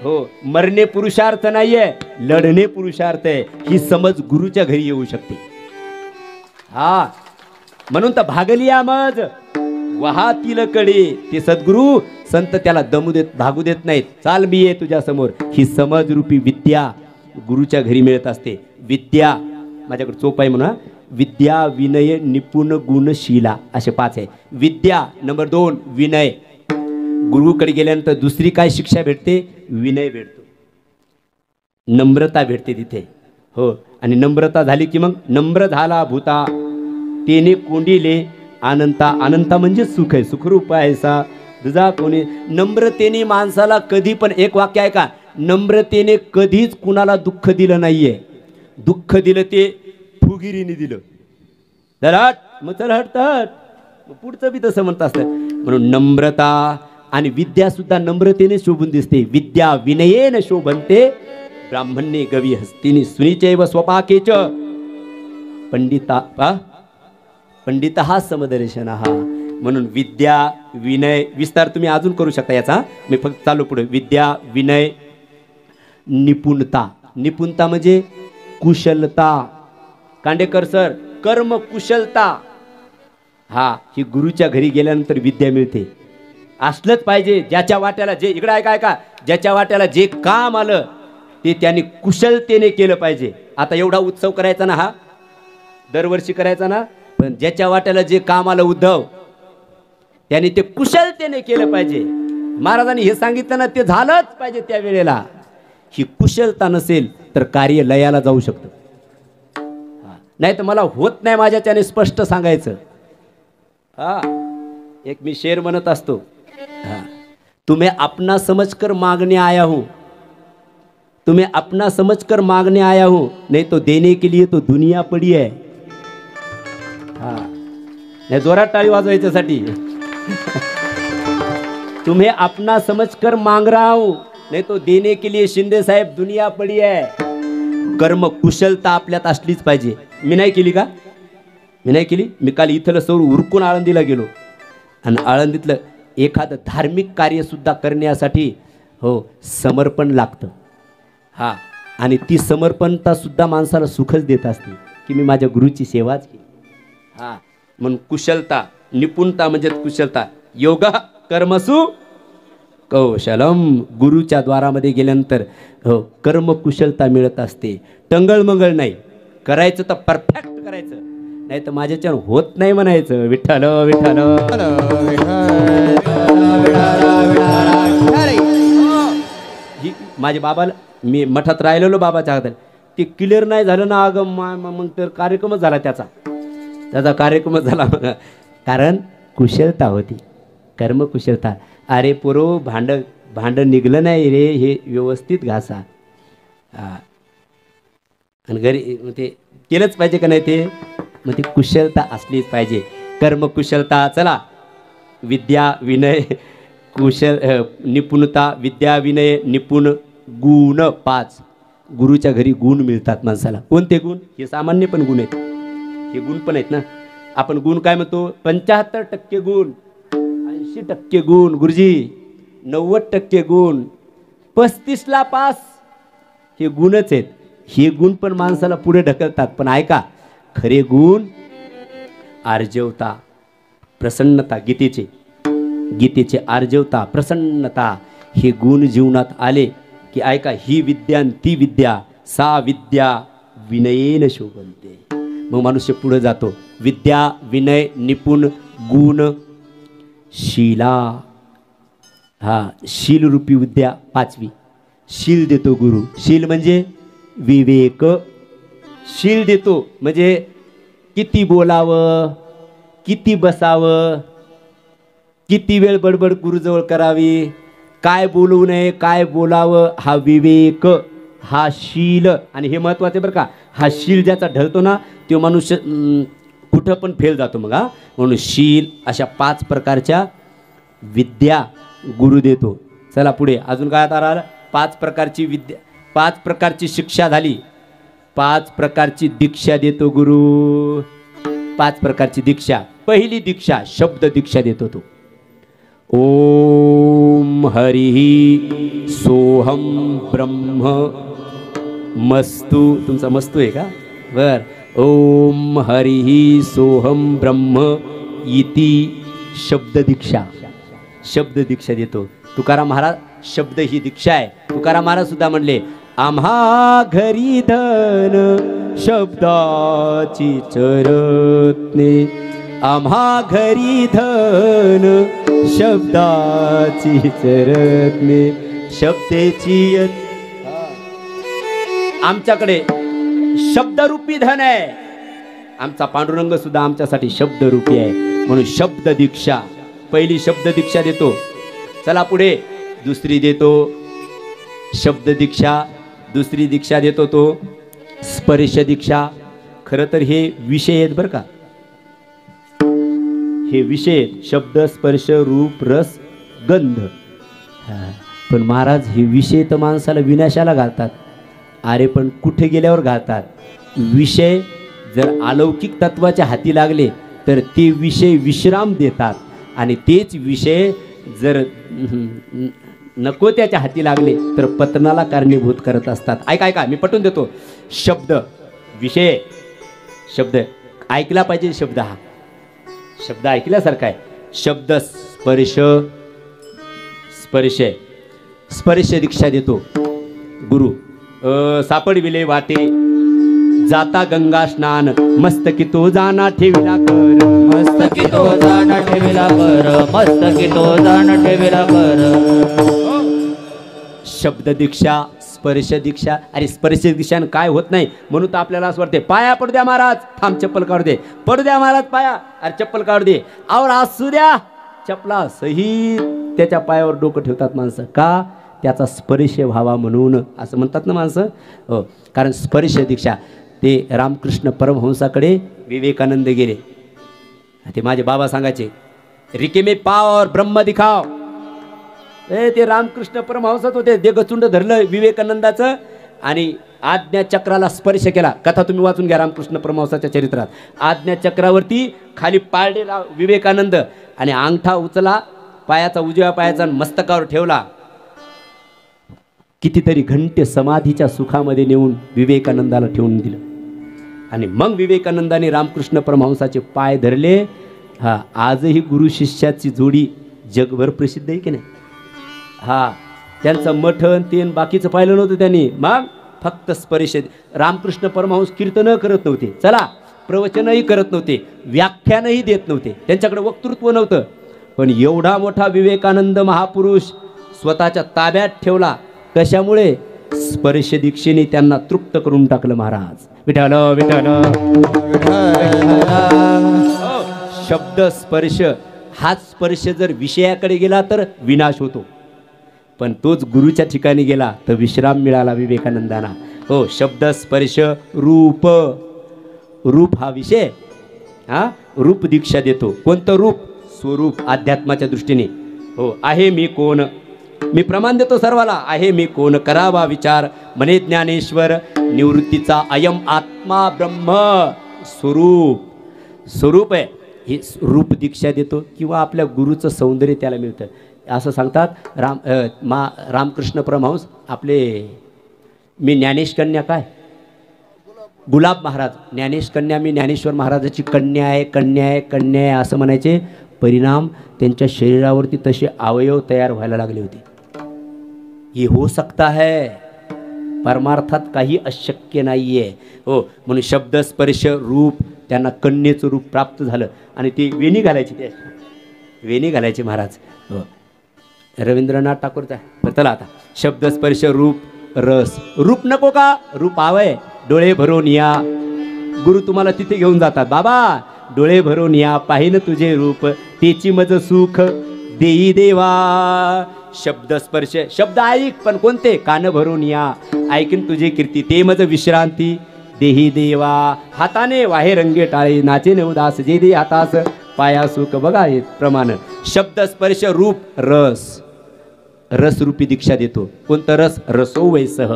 हो, मरणे पुरुषार्थ नाहीये, लढणे पुरुषार्थ आहे। ही समज गुरुच्या घरी येऊ शकते। हा, म्हणून तर भागलिया मज वाहातील कडे, ते सद्गुरु संत त्याला दमू देत भागू देत नाहीत। चाल मी ये तुझ्या समोर। ही समज रूपी विद्या गुरुच्या घरी मिळत असते। विद्या माझ्याकडे चोप आहे म्हणा, विद्या विनय निपुण गुणशीला असे 5 आहे। विद्या नंबर 2 विनय। गुरुकडे गेल्यानंतर दुसरी काय शिक्षा भेटते? विनय भेटतो, नम्रता भेटते तिथे। हो, आणि नम्रता झाली की मग नम्र झाला भूता तेने कोंडिले अनंता। अनंता म्हणजे सुख आहे, सुखरूप आहे सा तुझा कोणी। नम्रतेने माणसाला कधी पण, एक वाक्य आहे का, नम्रतेने कधीच कुणाला दुःख दिलं नाहीये। दुःख दिलं ते फुगिरीने दिलं। हट मग चल हट हट, पुढचं बी तसं म्हणत असतं। म्हणून नम्रता आणि विद्या सुद्धा नम्रतेने शोभून दिसते। विद्या विनयेन शोभन्ते ब्राह्मणे गवी हस्तिनी सुनीचैव स्वपाकेच पंडिता पंडितः समदर्शनः। म्हणून विद्या विनय विस्तार तुम्ही अजून करू शकता याचा, मी फक्त चालू पुढे। विद्या विनय निपुणता। निपुणता म्हणजे कुशलता। कांडेकर सर, कर्म कुशलता। हा, ही गुरुच्या घरी गेल्यानंतर विद्या मिळते। असलंच पाहिजे ज्याच्या वाट्याला जे, इकडे ऐका ऐका, ज्याच्या वाट्याला जे काम आलं ते त्यांनी कुशलतेने केलं पाहिजे। आता एवढा उत्सव करायचा ना, हा दरवर्षी करायचा ना, पण ज्याच्या वाट्याला जे काम आलं उद्धव त्यांनी ते कुशलतेने केलं पाहिजे। महाराजांनी हे सांगितलं ना, ते झालंच पाहिजे त्या वेळेला। ही कुशलता नसेल तर कार्य लयाला जाऊ शकतं। नाही तर मला होत नाही माझ्याच्याने स्पष्ट सांगायचं। हा, एक मी शेर म्हणत असतो, तुम्हें अपना समझकर मांगने आया हूं, तुम्हें अपना समझकर मांगने आया हूं, नहीं तो देने के लिए तो दुनिया पड़ी है। हा, नाही जोरात टाळी वाजवायच्यासाठी। तुम्हें अपना समझकर मांग रहा हूं, नहीं तो देने के लिए शिंदे साहेब दुनिया पड़ी है। कर्म कुशलता आपल्यात असलीच पाहिजे। मी नाही केली का? मी नाही केली। मी काल इथलं सौर उरकून आळंदीला गेलो आणि आळंदीतलं एखादं धार्मिक कार्य सुद्धा करण्यासाठी हो समर्पण लागतं। हा, आणि ती समर्पणता सुद्धा माणसाला सुखच देत असते की मी माझ्या गुरुची सेवाच केली। हा, म्हणून कुशलता, निपुणता म्हणजे कुशलता। योगा कर्मसु कौशलम। गुरुच्या द्वारामध्ये गेल्यानंतर हो कर्म कुशलता मिळत असते। टंगळमंगळ नाही करायचं, तर परफेक्ट करायचं, नाही तर माझ्याच्यावर होत नाही म्हणायचं। विठ्ठल विठ्ठल। ही माझ्या बाबाला, मी मठात राहिलेलो बाबाच्या हातात, ते क्लिअर नाही झालं ना अगं मग तर कार्यक्रमच झाला त्याचा कार्यक्रमच झाला। कारण कुशलता होती, कर्मकुशलता. अरे पोरो भांड निघलं नाही रे, हे व्यवस्थित घासा. आणि घरी मग ते केलंच पाहिजे का नाही ते, मग ती कुशलता असलीच पाहिजे. कर्मकुशलता. चला, विद्या विनय निपुणता, विद्या विनय निपुण गुण 5. गुरुच्या घरी गुण मिळतात माणसाला. कोणते गुण? हे सामान्य पण गुण आहेत, हे गुण पण आहेत ना. आपण गुण काय म्हणतो? 75% गुण, 80% गुण, गुरुजी 90% गुण, 35ला पास. हे गुणच आहेत. हे गुण पण माणसाला पुढे ढकलतात. पण ऐका, खरे गुण आर्जवता, प्रसन्नता. गीतेचे आर्जवता, प्रसन्नता हे गुण जीवनात आले की ऐका, ही विद्या आणि ती विद्या, सा विद्या विनयेन शोभन्ते. मग मनुष्य पुढे जातो. विद्या विनय निपुण गुण शीला. शीलरूपी विद्या 5वी. शील देतो गुरु. शील म्हणजे विवेक. शील देतो म्हणजे किती बोलावं, किती बसावं, किती वेळ बडबड गुरुजवळ करावी, काय बोलू नये, काय बोलावं, हा विवेक, हा शील. आणि हे महत्त्वाचे बरं का, हा शील ज्याचा ढळतो ना तो मनुष्य कुठं पण फेल जातो मग. म्हणून शील. अशा 5 प्रकारच्या विद्या गुरु देतो. चला पुढे अजून काय आता 5 प्रकारची विद्या, 5 प्रकारची शिक्षा झाली. 5 प्रकारची दीक्षा देतो गुरु. 5 प्रकारची दीक्षा. पहिली दीक्षा शब्द दीक्षा देतो तो. ओम हरिः सोहम ब्रह्म मस्तु. तुमचा मस्तू आहे का? बर. ओम हरिः सोहम ब्रह्म इति शब्द दीक्षा. शब्द दीक्षा देतो तुकाराम महाराज. शब्द ही दीक्षा आहे. तुकाराम महाराज सुद्धा म्हणले, आम्हा घरी धन शब्दाची चरत्ने. आम्हा घरी धन शब्दाची चरत्ने. शब्देची आमच्याकडे शब्दरूपी धन आहे. आमचा पांडुरंग सुद्धा आमच्यासाठी शब्दरूपी आहे. म्हणून शब्द दीक्षा. पहिली शब्द दीक्षा देतो. चला पुढे दुसरी देतो शब्द दीक्षा. दुसरी दीक्षा देतो तो स्पर्श दीक्षा. खरं तर हे विषय आहेत बरं का, हे विषय आहेत. शब्द स्पर्श रूप रस गंध. पण महाराज हे विषय तर माणसाला विनाशाला घालतात. अरे पण कुठे गेल्यावर घालतात? विषय जर अलौकिक तत्वाच्या हाती लागले तर ते विषय विश्राम देतात, आणि तेच विषय जर नको त्याच्या हाती लागले तर पतनाला कारणीभूत करत असतात. ऐका मी पटवून देतो. शब्द विषय शब्द ऐकला पाहिजे. शब्द हा शब्द ऐकल्यासारखा आहे. शब्द स्पर्श स्पर्श दीक्षा देतो गुरु. सापडविले वाटे जाता गंगा स्नान. मस्तकी तो जाना ठेविला कर. मस्तकी तो जाण ठेविला कर. मस्तकी तो जाण ठेविला कर. शब्द दीक्षा स्पर्श दीक्षा. अरे स्पर्श दीक्षाने काय होत नाही म्हणून तर आपल्याला असं वाटते पाया पडू द्या महाराज. थांब चप्पल काढू दे. पडू द्या महाराज पाया. अरे चप्पल काढू दे. और असू द्या चपला सहित त्याच्या पायावर डोकं ठेवतात माणसं. का? त्याचा स्पर्श व्हावा म्हणून असं म्हणतात ना माणसं. हो, कारण स्पर्श दीक्षा. ते रामकृष्ण परमहंसाकडे विवेकानंद गेले. ते माझे बाबा सांगायचे, रिकेमे पाव और ब्रह्म दिखाव. ते रामकृष्ण परमहंसात होते. ते गचुंड धरलं विवेकानंदाचं आणि आज्ञाचक्राला स्पर्श केला. कथा तुम्ही वाचून घ्या रामकृष्ण परमहंसाच्या चरित्रात. आज्ञाचक्रावरती खाली पाळलेला विवेकानंद आणि अंगठा उचला पायाचा, उजव्या पायाचा, मस्तकावर ठेवला. कितीतरी घंटे समाधीच्या सुखामध्ये नेऊन विवेकानंदाला ठेवून दिलं. आणि मग विवेकानंदाने रामकृष्ण परमहंसाचे पाय धरले. आजही गुरु शिष्याची जोडी जगभर प्रसिद्ध आहे की नाही. त्यांचं मठन तेन बाकीचं पाहिलं नव्हतं त्यांनी. मग फक्त स्पर्श. रामकृष्ण परमहंस कीर्तन करत नव्हते. चला प्रवचनही करत नव्हते. व्याख्यानही देत नव्हते. त्यांच्याकडे वक्तृत्व नव्हतं. पण एवढा मोठा विवेकानंद महापुरुष स्वतःच्या ताब्यात ठेवला. कशामुळे? स्पर्श दीक्षेने त्यांना तृप्त करून टाकलं महाराज. विठ्ठल विठ्ठल. शब्द स्पर्श हाच स्पर्श जर विषयाकडे गेला तर विनाश होतो, पण तोच गुरुच्या ठिकाणी गेला तर विश्राम मिळाला विवेकानंदांना. हो, शब्द स्पर्श रूप. रूप हा विषय, हा रूप दीक्षा देतो. कोणतं रूप? स्वरूप अध्यात्माच्या दृष्टीने. हो, आहे मी कोण, मी प्रमाण देतो सर्वाला. आहे मी कोण, करावा विचार, म्हणे ज्ञानेश्वर, निवृत्तीचा अयम आत्मा ब्रह्म. स्वरूप, स्वरूप आहे हे रूप दीक्षा देतो. किंवा आपल्या गुरुचं सौंदर्य त्याला मिळतं. असं सांगतात रामकृष्ण परमहंस आपले, मी ज्ञानेश कन्या, काय गुलाब महाराज, ज्ञानेश कन्या, मी ज्ञानेश्वर महाराजाची कन्या आहे, कन्या आहे, कन्या आहे असं म्हणायचे. परिणाम त्यांच्या शरीरावरती तसे अवयव तयार व्हायला लागले होते. हे हो सकता है, परमार्थात काही अशक्य नाही आहे. हो, म्हणून शब्द स्पर्श रूप, त्यांना कन्येचं रूप प्राप्त झालं. आणि ती वेणी घालायची, ते वेणी घालायचे महाराज. हो, रवींद्रनाथ टागोरचा. चला आता, शब्द स्पर्श रूप रस. रूप नको का? रूप आवय, डोळे भरून या. गुरु तुम्हाला तिथे घेऊन जातात. बाबा डोळे भरून या, पाहिन तुझे रूप, तेची मज सुख देई देवा. शब्द स्पर्श, शब्द ऐक, पण कोणते? कान भरून या, ऐकीन तुझे कीर्ती, ते मज विश्रांती देही देवा. हाताने वाहे रंगे टाळे, नाचे उदास, जे दे हातास पाया सुख. बघा हे प्रमाण. शब्द स्पर्श रूप रस, रसरूपी दीक्षा देतो. कोणतं रस? रसो वैसह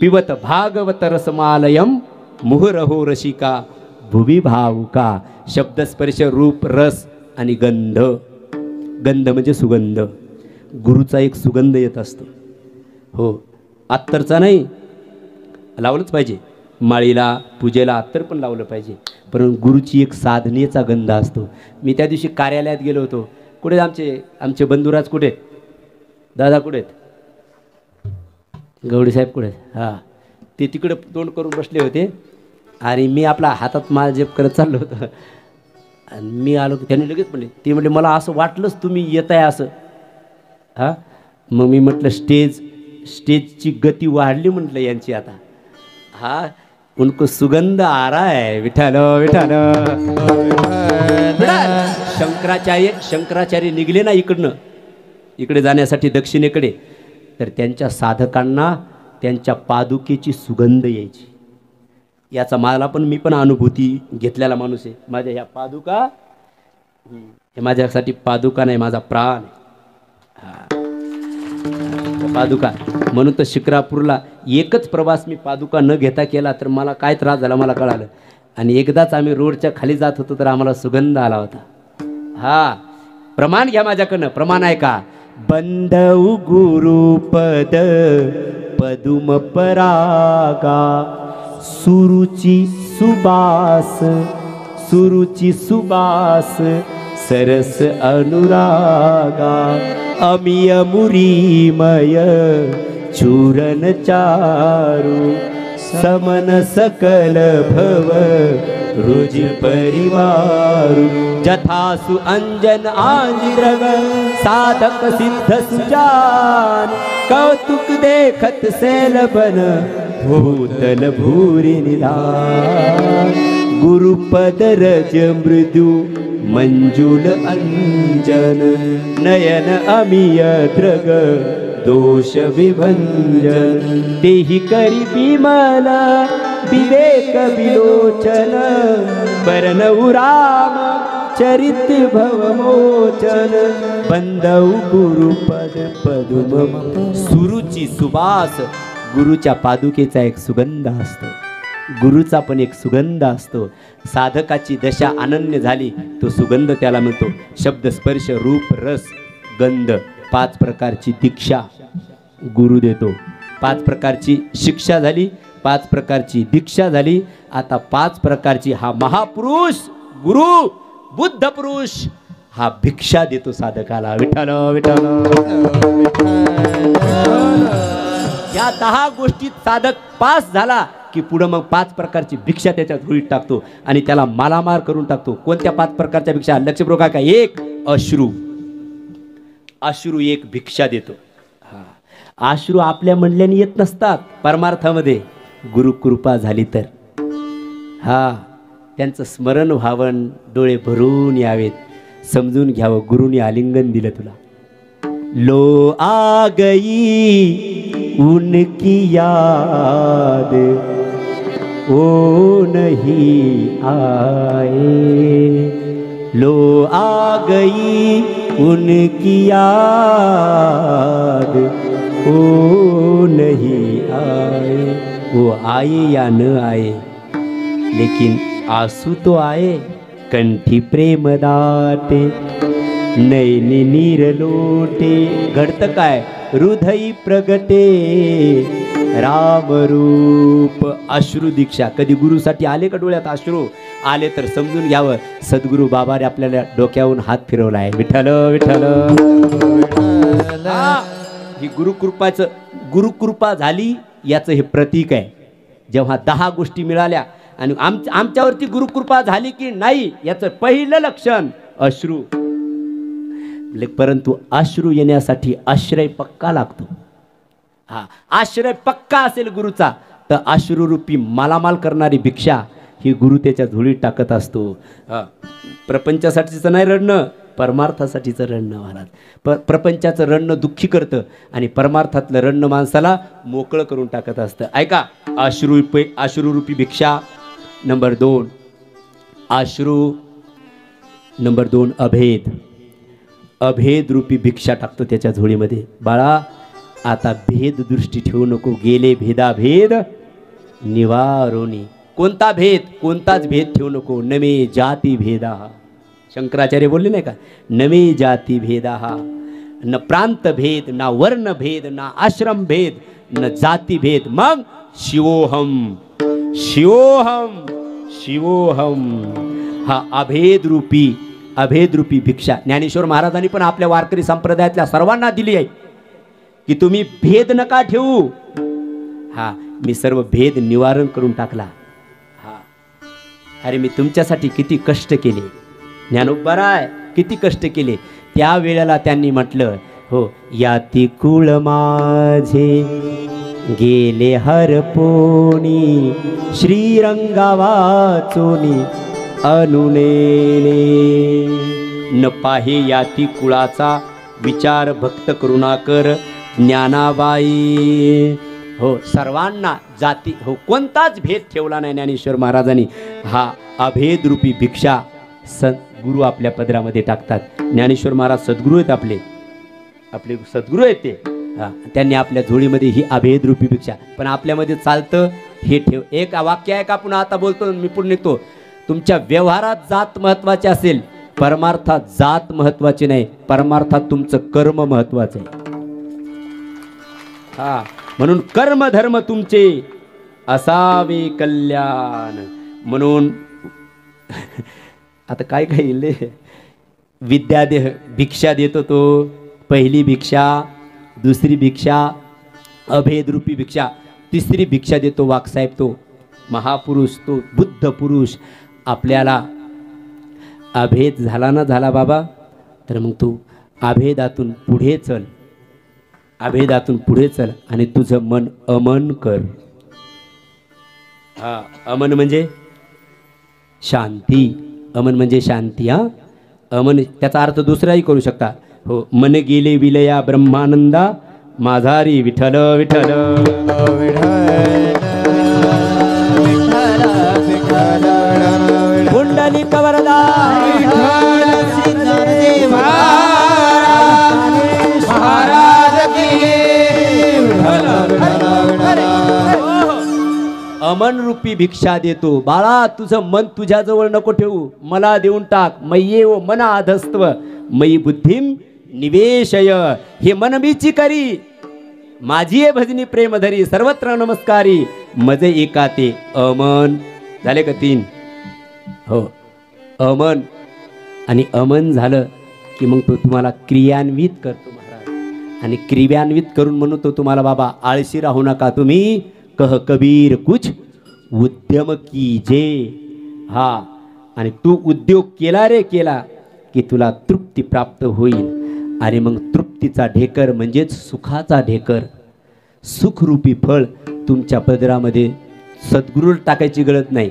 पिबत भागवत रसमालयम, मुहुरहो रसिका भुवी भावुका. शब्द स्पर्श रूप रस आणि गंध. गंध म्हणजे सुगंध. गुरुचा एक सुगंध येत असतो. हो, अत्तरचा नाही, लावलंच पाहिजे. माळीला पूजेला अत्तर पण लावलं पाहिजे, पण गुरुची एक साधनेचा गंध असतो. मी त्या दिवशी कार्यालयात गेलो होतो. कुठे आमचे बंधुराज कुठे आहेत? दादा कुठे आहेत? गवडी साहेब कुठे आहेत? हां, ते तिकडे तोंड करून बसले होते आणि मी आपला हातात माल जेप करत चाललो होतो. आणि मी आलो की त्यांनी लगेच म्हणले, ते म्हणले मला असं वाटलंच तुम्ही येत आहे असं. हां, मग मी म्हटलं स्टेजची गती वाढली म्हटलं यांची आता. हा, उनको सुगंध आ रहा है. विठाल विठाल. शंकराचार्य निघले ना इकडे जाण्यासाठी दक्षिणेकडे, तर त्यांच्या साधकांना त्यांच्या पादुकेची सुगंध यायची. याचा मी पण अनुभूती घेतलेला माणूस आहे. माझ्या ह्या पादुका, हे माझ्यासाठी पादुका नाही, माझा प्राण. पादुका म्हणून तर शिक्रापूरला एकच प्रवास मी पादुका न घेता केला तर मला काय त्रास झाला मला कळालं. आणि एकदाच आम्ही रोडच्या खाली जात होतो तर आम्हाला सुगंध आला होता. हा, प्रमाण घ्या माझ्याकडनं. प्रमाण आहे का? बंधऊ गुरुपद पदुम परागा, सुरुची सुबास सरस अनुरागा. अमिय मुरीमय चूरन चारु, समन सकल भव रुज परिवारु. जथासु अंजन आंजिरग, साधक सिद्ध सुजान. कौतुक देखत सैलबन, भूतल भूरि निधान. गुरुपद रज मृदु मंजुल अंजन, नयन अमिय द्रग दोष विभंजन. तेहि करि विमल विवेक विलोचन, बरनउ राम चरित भवमोचन. बंदउ गुरुपद पदुम. सुरुची सुबास, गुरुच्या पादुकेचा एक सुगंध असतो. गुरुचा पण एक सुगंध असतो. साधकाची दशा अनन्य झाली तो सुगंध त्याला म्हणतो. शब्द स्पर्श रूप रस गंध, 5 प्रकारची दीक्षा गुरु देतो. 5 प्रकारची शिक्षा झाली, 5 प्रकारची दीक्षा झाली. आता 5 प्रकारची हा महापुरुष गुरु बुद्ध पुरुष हा भिक्षा देतो साधकाला. विठ्ठल विठ्ठल. या 10 गोष्टीत साधक पास झाला की पुढं मग 5 प्रकारची भिक्षा त्याच्या धुळीत टाकतो आणि त्याला मालामार करून टाकतो. कोणत्या 5 प्रकारच्या भिक्षा? लक्षपूर्वक का? 1 अश्रू एक भिक्षा देतो. अश्रू आपल्या म्हणल्याने येत नसतात परमार्थामध्ये, गुरु कृपा झाली तर. हा, त्यांचं स्मरण व्हावं, डोळे भरून यावेत. समजून घ्यावं, गुरुनी आलिंगन दिलं तुला. लो आ गई उनकी याद ओ नहीं आए, लो आ गई उनकी याद ओ नहीं आए. वो आए या न आए लेकिन आंसू तो आए, कंठी प्रेम दाटे, नैनी नीर लोटे. घडतं काय? हृदयी प्रगटे राम रूप. अश्रू दीक्षा. कधी गुरुसाठी आले का डोळ्यात अश्रू? आले तर समजून घ्यावं, सद्गुरू बाबाने आपल्याला डोक्यावरून हात फिरवला आहे. विठ्ठल विठ्ठल. ही गुरुकृपा झाली याचं हे प्रतीक आहे. जेव्हा 10 गोष्टी मिळाल्या आणि आमच्यावरती गुरुकृपा झाली की नाही याचं पहिलं लक्षण अश्रू. परंतु अश्रू येण्यासाठी आश्रय पक्का लागतो. हा, आश्रय पक्का असेल गुरुचा तर अश्रूरूपी मालामाल करणारी भिक्षा ही गुरु त्याच्या झोळीत टाकत असतो. प्रपंचासाठीचं नाही रडणं, परमार्थासाठीचं रडणं महाराज. प्रपंचाचं रडणं दुःखी करतं आणि परमार्थातलं रडणं माणसाला मोकळं करून टाकत असतं. ऐका, अश्रूरूपी भिक्षा नंबर 2. अश्रू नंबर 2. अभेद रूपी भिक्षा टाकतो त्याच्या झोळीमध्ये. बाळा आता भेद दृष्टी ठेवू नको, गेले भेदाभेद निवारोनी. कोणता भेद? कोणताच भेद ठेवू नको. नमे जाती भेदा. शंकराचार्य बोलले नाही का, नमे जाती भेदा. न प्रांत भेद, ना वर्ण भेद, ना आश्रम भेद, न जाती भेद. मग शिवोहम शिवोहम शिवोहम. हा अभेद रूपी भिक्षा ज्ञानेश्वर महाराजांनी पण आपल्या वारकरी संप्रदायातल्या सर्वांना दिली आहे की तुम्ही भेद नका ठेवू. हा, मी सर्व भेद निवारण करून टाकला. हा, अरे मी तुमच्यासाठी किती कष्ट केले. ज्ञानोबाराय किती कष्ट केले. त्या वेळेला त्यांनी म्हटलं, हो याती कुळ माझे गेले हरपोनी, श्रीरंगा वाचोनी अनुनेने. न पाहे याती कुळाचा विचार भक्त करुणाकर ज्ञानाबाई. हो, सर्वांना जाती हो कोणताच भेद ठेवला नाही ज्ञानेश्वर महाराजांनी. हा अभेद रूपी भिक्षा सद्गुरू आपल्या पदरामध्ये टाकतात. ज्ञानेश्वर महाराज सद्गुरू आहेत, आपले सद्गुरू आहेत ते. त्यांनी आपल्या झोळीमध्ये ही अभेद रूपी भिक्षा. पण आपल्यामध्ये चालतं हे ठेव. एक वाक्य आहे का पुन्हा आता बोलतो मी पुढे निघतो. तुमच्या व्यवहारात जात महत्वाचे असेल, परमार्थात जात महत्वाचे नाही. परमार्थात तुमचं कर्म महत्वाचं आहे. हा, म्हणून कर्म धर्म तुमचे असावे कल्याण. म्हणून आता काय येईल विद्या देह भिक्षा देतो तो. पहिली भिक्षा, दुसरी भिक्षा अभेद रूपी भिक्षा, तिसरी भिक्षा देतो वाघसाहेब तो महापुरुष, तो बुद्ध पुरुष. आपल्याला अभेद झाला ना झाला बाबा, तर मग तू अभेदातून पुढे चल, अभेदातून पुढे चल आणि तुझं मन अमन कर. हा, अमन म्हणजे शांती. अमन म्हणजे शांती. हा, अमन त्याचा अर्थ दुसराही करू शकता. हो, मन गेले विलया ब्रह्मानंदा माझारी विठ्ठल विठ्ठल. कुंडली कवरदा अमन रूपी भिक्षा देतो. बाळा तुझं मन तुझ्याजवळ नको ठेवू, मला देऊन टाक. मय्ये व मना अधस्त्व मयी बुद्धिम निवेशय. हे मन मीची करी, माझी आहे भजनी प्रेमधरी, सर्वत्र नमस्कारी मजे एकाते. अमन झाले का 3? हो, अमन. आणि अमन झालं की मग तो तुम्हाला क्रियान्वित करतो महाराज. आणि क्रियान्वित करून म्हणतो तुम्हाला, बाबा आळशी राहू नका तुम्ही, कह कबीर कुछ उद्यम कीजे. हा, आणि तू उद्योग केला रे केला की तुला तृप्ती प्राप्त होईल. आणि मग तृप्तीचा ढेकर म्हणजेच सुखाचा ढेकर, सुखरूपी फळ तुमच्या पदरामध्ये. सद्गुरू टाकायची गरज नाही,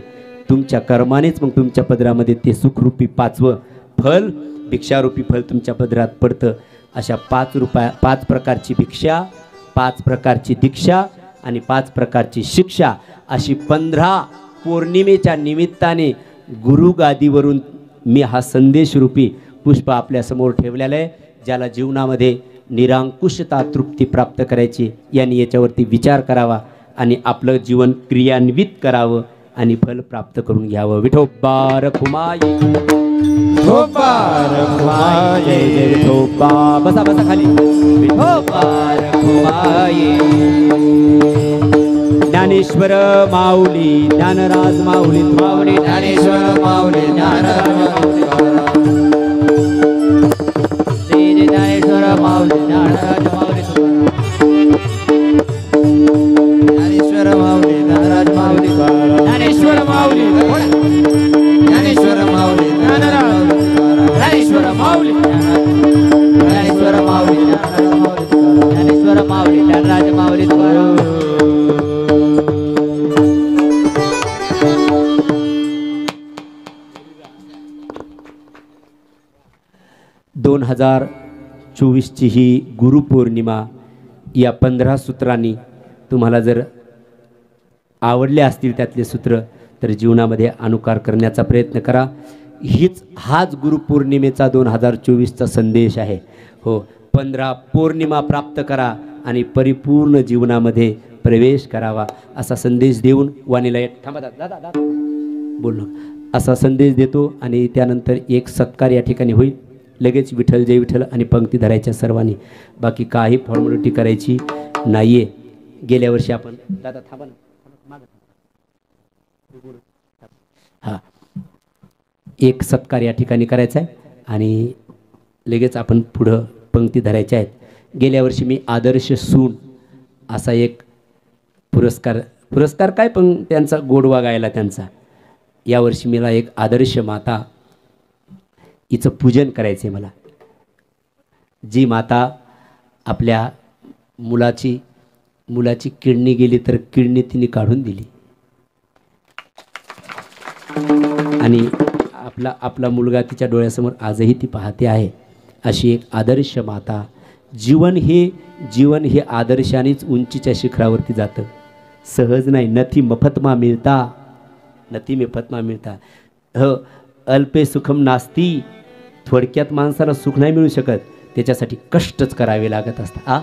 तुमच्या कर्मानेच मग तुमच्या पदरामध्ये ते सुखरूपी 5वं फल भिक्षारूपी फळ तुमच्या पदरात पडतं. अशा 5 प्रकारची भिक्षा, 5 प्रकारची दीक्षा आणि 5 प्रकारची शिक्षा अशी 15 पौर्णिमेच्या निमित्ताने गुरुगादीवरून मी हा संदेशरूपी पुष्प आपल्यासमोर ठेवलेलं आहे. ज्याला जीवनामध्ये निरांकुशता तृप्ती प्राप्त करायची यांनी याच्यावरती विचार करावा आणि आपलं जीवन क्रियान्वित करावं आणि फल प्राप्त करून घ्यावं. विठोबा रखुमाई, विठोबा रखुमाई, जय जय विठोबा. बसा बसा खाली. विठोबा रखुमाई. ज्ञानेश्वर माऊली, ज्ञानराज माऊली, माऊली ज्ञानेश्वर माऊली, ज्ञानराज माऊली, श्री ज्ञानेश्वर माऊली, ज्ञानराज माऊली, ज्ञानेश्वर माऊली, ज्ञानराज माऊली, ज्ञानेश्वर माऊली, ज्ञानेश्वर माऊली, ज्ञानराज, ज्ञानेश्वर माऊली, ज्ञानेश्वर माऊली, ज्ञानेश्वर माऊली, ज्ञानराज माऊली. 2024ची ही गुरुपौर्णिमा या 15 सूत्रांनी तुम्हाला जर आवडले असतील त्यातले सूत्र तर जीवनामध्ये अनुकार करण्याचा प्रयत्न करा. हाच गुरुपौर्णिमेचा 2024चा संदेश आहे. हो, 15 पौर्णिमा प्राप्त करा आणि परिपूर्ण जीवनामध्ये प्रवेश करावा असा संदेश देऊन वाणीला थांबा दादा बोललो असा संदेश देतो. आणि त्यानंतर एक सत्कार या ठिकाणी होईल. लगेच विठ्ठल जय विठ्ठल आणि पंक्ती धरायच्या सर्वांनी. बाकी काही फॉर्मॅलिटी करायची नाही आहे. गेल्या वर्षी आपण दादा थांबा ना, हां, एक सत्कार या ठिकाणी करायचा आहे आणि लगेच आपण पुढं पंक्ती धरायच्या आहेत. गेल्या वर्षी मी आदर्श सून असा एक पुरस्कार काय पण त्यांचा गोडवा गायला त्यांचा. यावर्षी मला एक आदर्श माता हिचं पूजन करायचं आहे मला. जी माता आपल्या मुलाची किडनी गेली तर किडनी तिने काढून दिली आणि आपला मुलगा तिच्या डोळ्यासमोर आजही ती पाहते आहे. अशी एक आदर्श माता. जीवन हे आदर्शानेच उंचीच्या शिखरावरती जातं. सहज नाही. नथी मफतमा मिळता. अल्पे सुखम नास्ती. थोडक्यात माणसाला सुख नाही मिळू शकत. त्याच्यासाठी कष्टच करावे लागत असतात.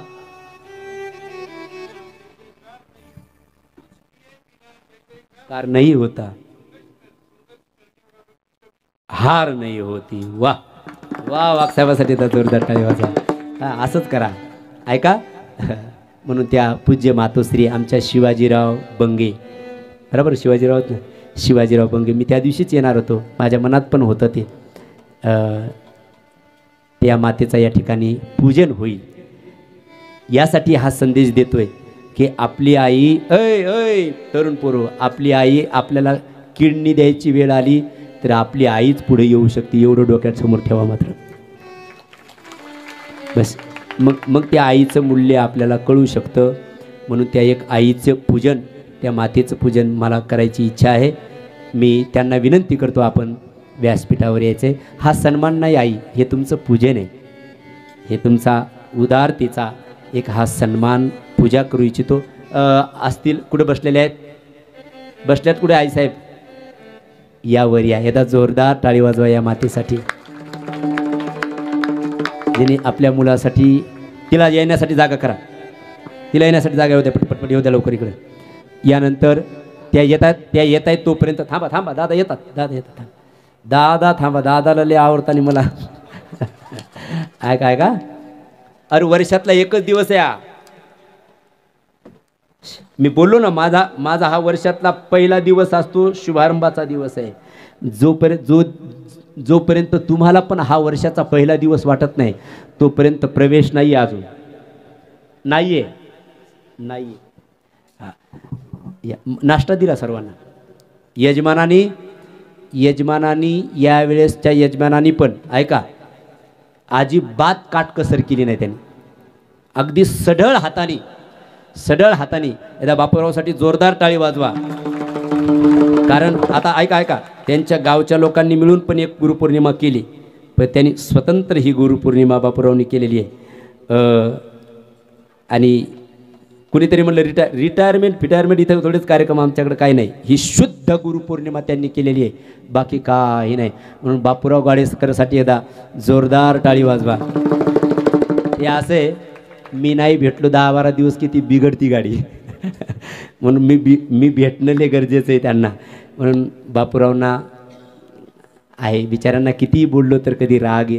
कार नहीं होता हार नहीं होती. वाह वाह, वाकसाहेबासाठी तर जोरदार टाळी वाजवा. असंच करा. ऐका. म्हणून त्या पूज्य मातोश्री आमच्या शिवाजीराव बंगे, बरोबर शिवाजीराव बंगे, मी त्या दिवशीच येणार होतो. माझ्या मनात पण होतं ते. त्या मातेचा या ठिकाणी पूजन होईल यासाठी हा संदेश देतोय की आपली आई, ऐ तरुण पोरो, आपली आई आपल्याला किडनी द्यायची वेळ आली तर आपली आईच पुढे येऊ शकते. एवढं डोक्यात समोर ठेवा मात्र. बस मग त्या आईचं मूल्य आपल्याला कळू शकतं. म्हणून त्या एक आईचं पूजन, त्या मातेचं पूजन मला करायची इच्छा आहे. मी त्यांना विनंती करतो आपण व्यासपीठावर यायचं आहे. हा सन्मान नाही आई, हे तुमचं पूजन आहे. हे तुमचा उदारतेचा एक हा सन्मान पूजा करू इच्छितो. असतील कुठे बसलेले आहेत? बसल्यात कुठे आईसाहेब? यावर या. एकदा जोरदार टाळी वाजवा या मातेसाठी, जिने आपल्या मुलासाठी, तिला येण्यासाठी जागा करा. तिला येण्यासाठी जागा होत्या. पटपट येऊ द्या लवकर इकडे. यानंतर त्या येत आहेत तोपर्यंत थांबा दादा येतात. दादा थांबा. दादाला लय आवडताना मला ऐका. अरे वर्षातला एकच दिवस आहे हा. मी बोललो ना, माझा हा वर्षातला पहिला दिवस असतो, शुभारंभाचा दिवस आहे. जोपर्यंत तुम्हाला पण हा वर्षाचा पहिला दिवस वाटत नाही तोपर्यंत प्रवेश नाही. अजून नाहीये. नाश्ता दिला सर्वांना. यजमानानी यावेळेसच्या यजमानानी पण ऐका, अजिबात काटकसर केली नाही त्यांनी. अगदी सढळ हाताने एकदा बापूरावसाठी जोरदार टाळी वाजवा. कारण आता ऐका त्यांच्या गावच्या लोकांनी मिळून पण एक गुरुपौर्णिमा केली. पण त्यांनी स्वतंत्र ही गुरुपौर्णिमा बापूरावनी केलेली आहे. आणि कुणीतरी म्हणलं रिटायरमेंट इथं थोडेच कार्यक्रम आमच्याकडे काही नाही. ही शुद्ध गुरुपौर्णिमा त्यांनी केलेली आहे, बाकी काही नाही. म्हणून बापूराव गाडेकरसाठी एकदा जोरदार टाळी वाजवा. हे असे मी नाही भेटलो 10-12 दिवस की ती बिघडती गाडी म्हणून मी भेटणं लय गरजेचं आहे त्यांना. म्हणून बापूरावना आहे बिचाऱ्यांना कितीही बोललो तर कधी राग येत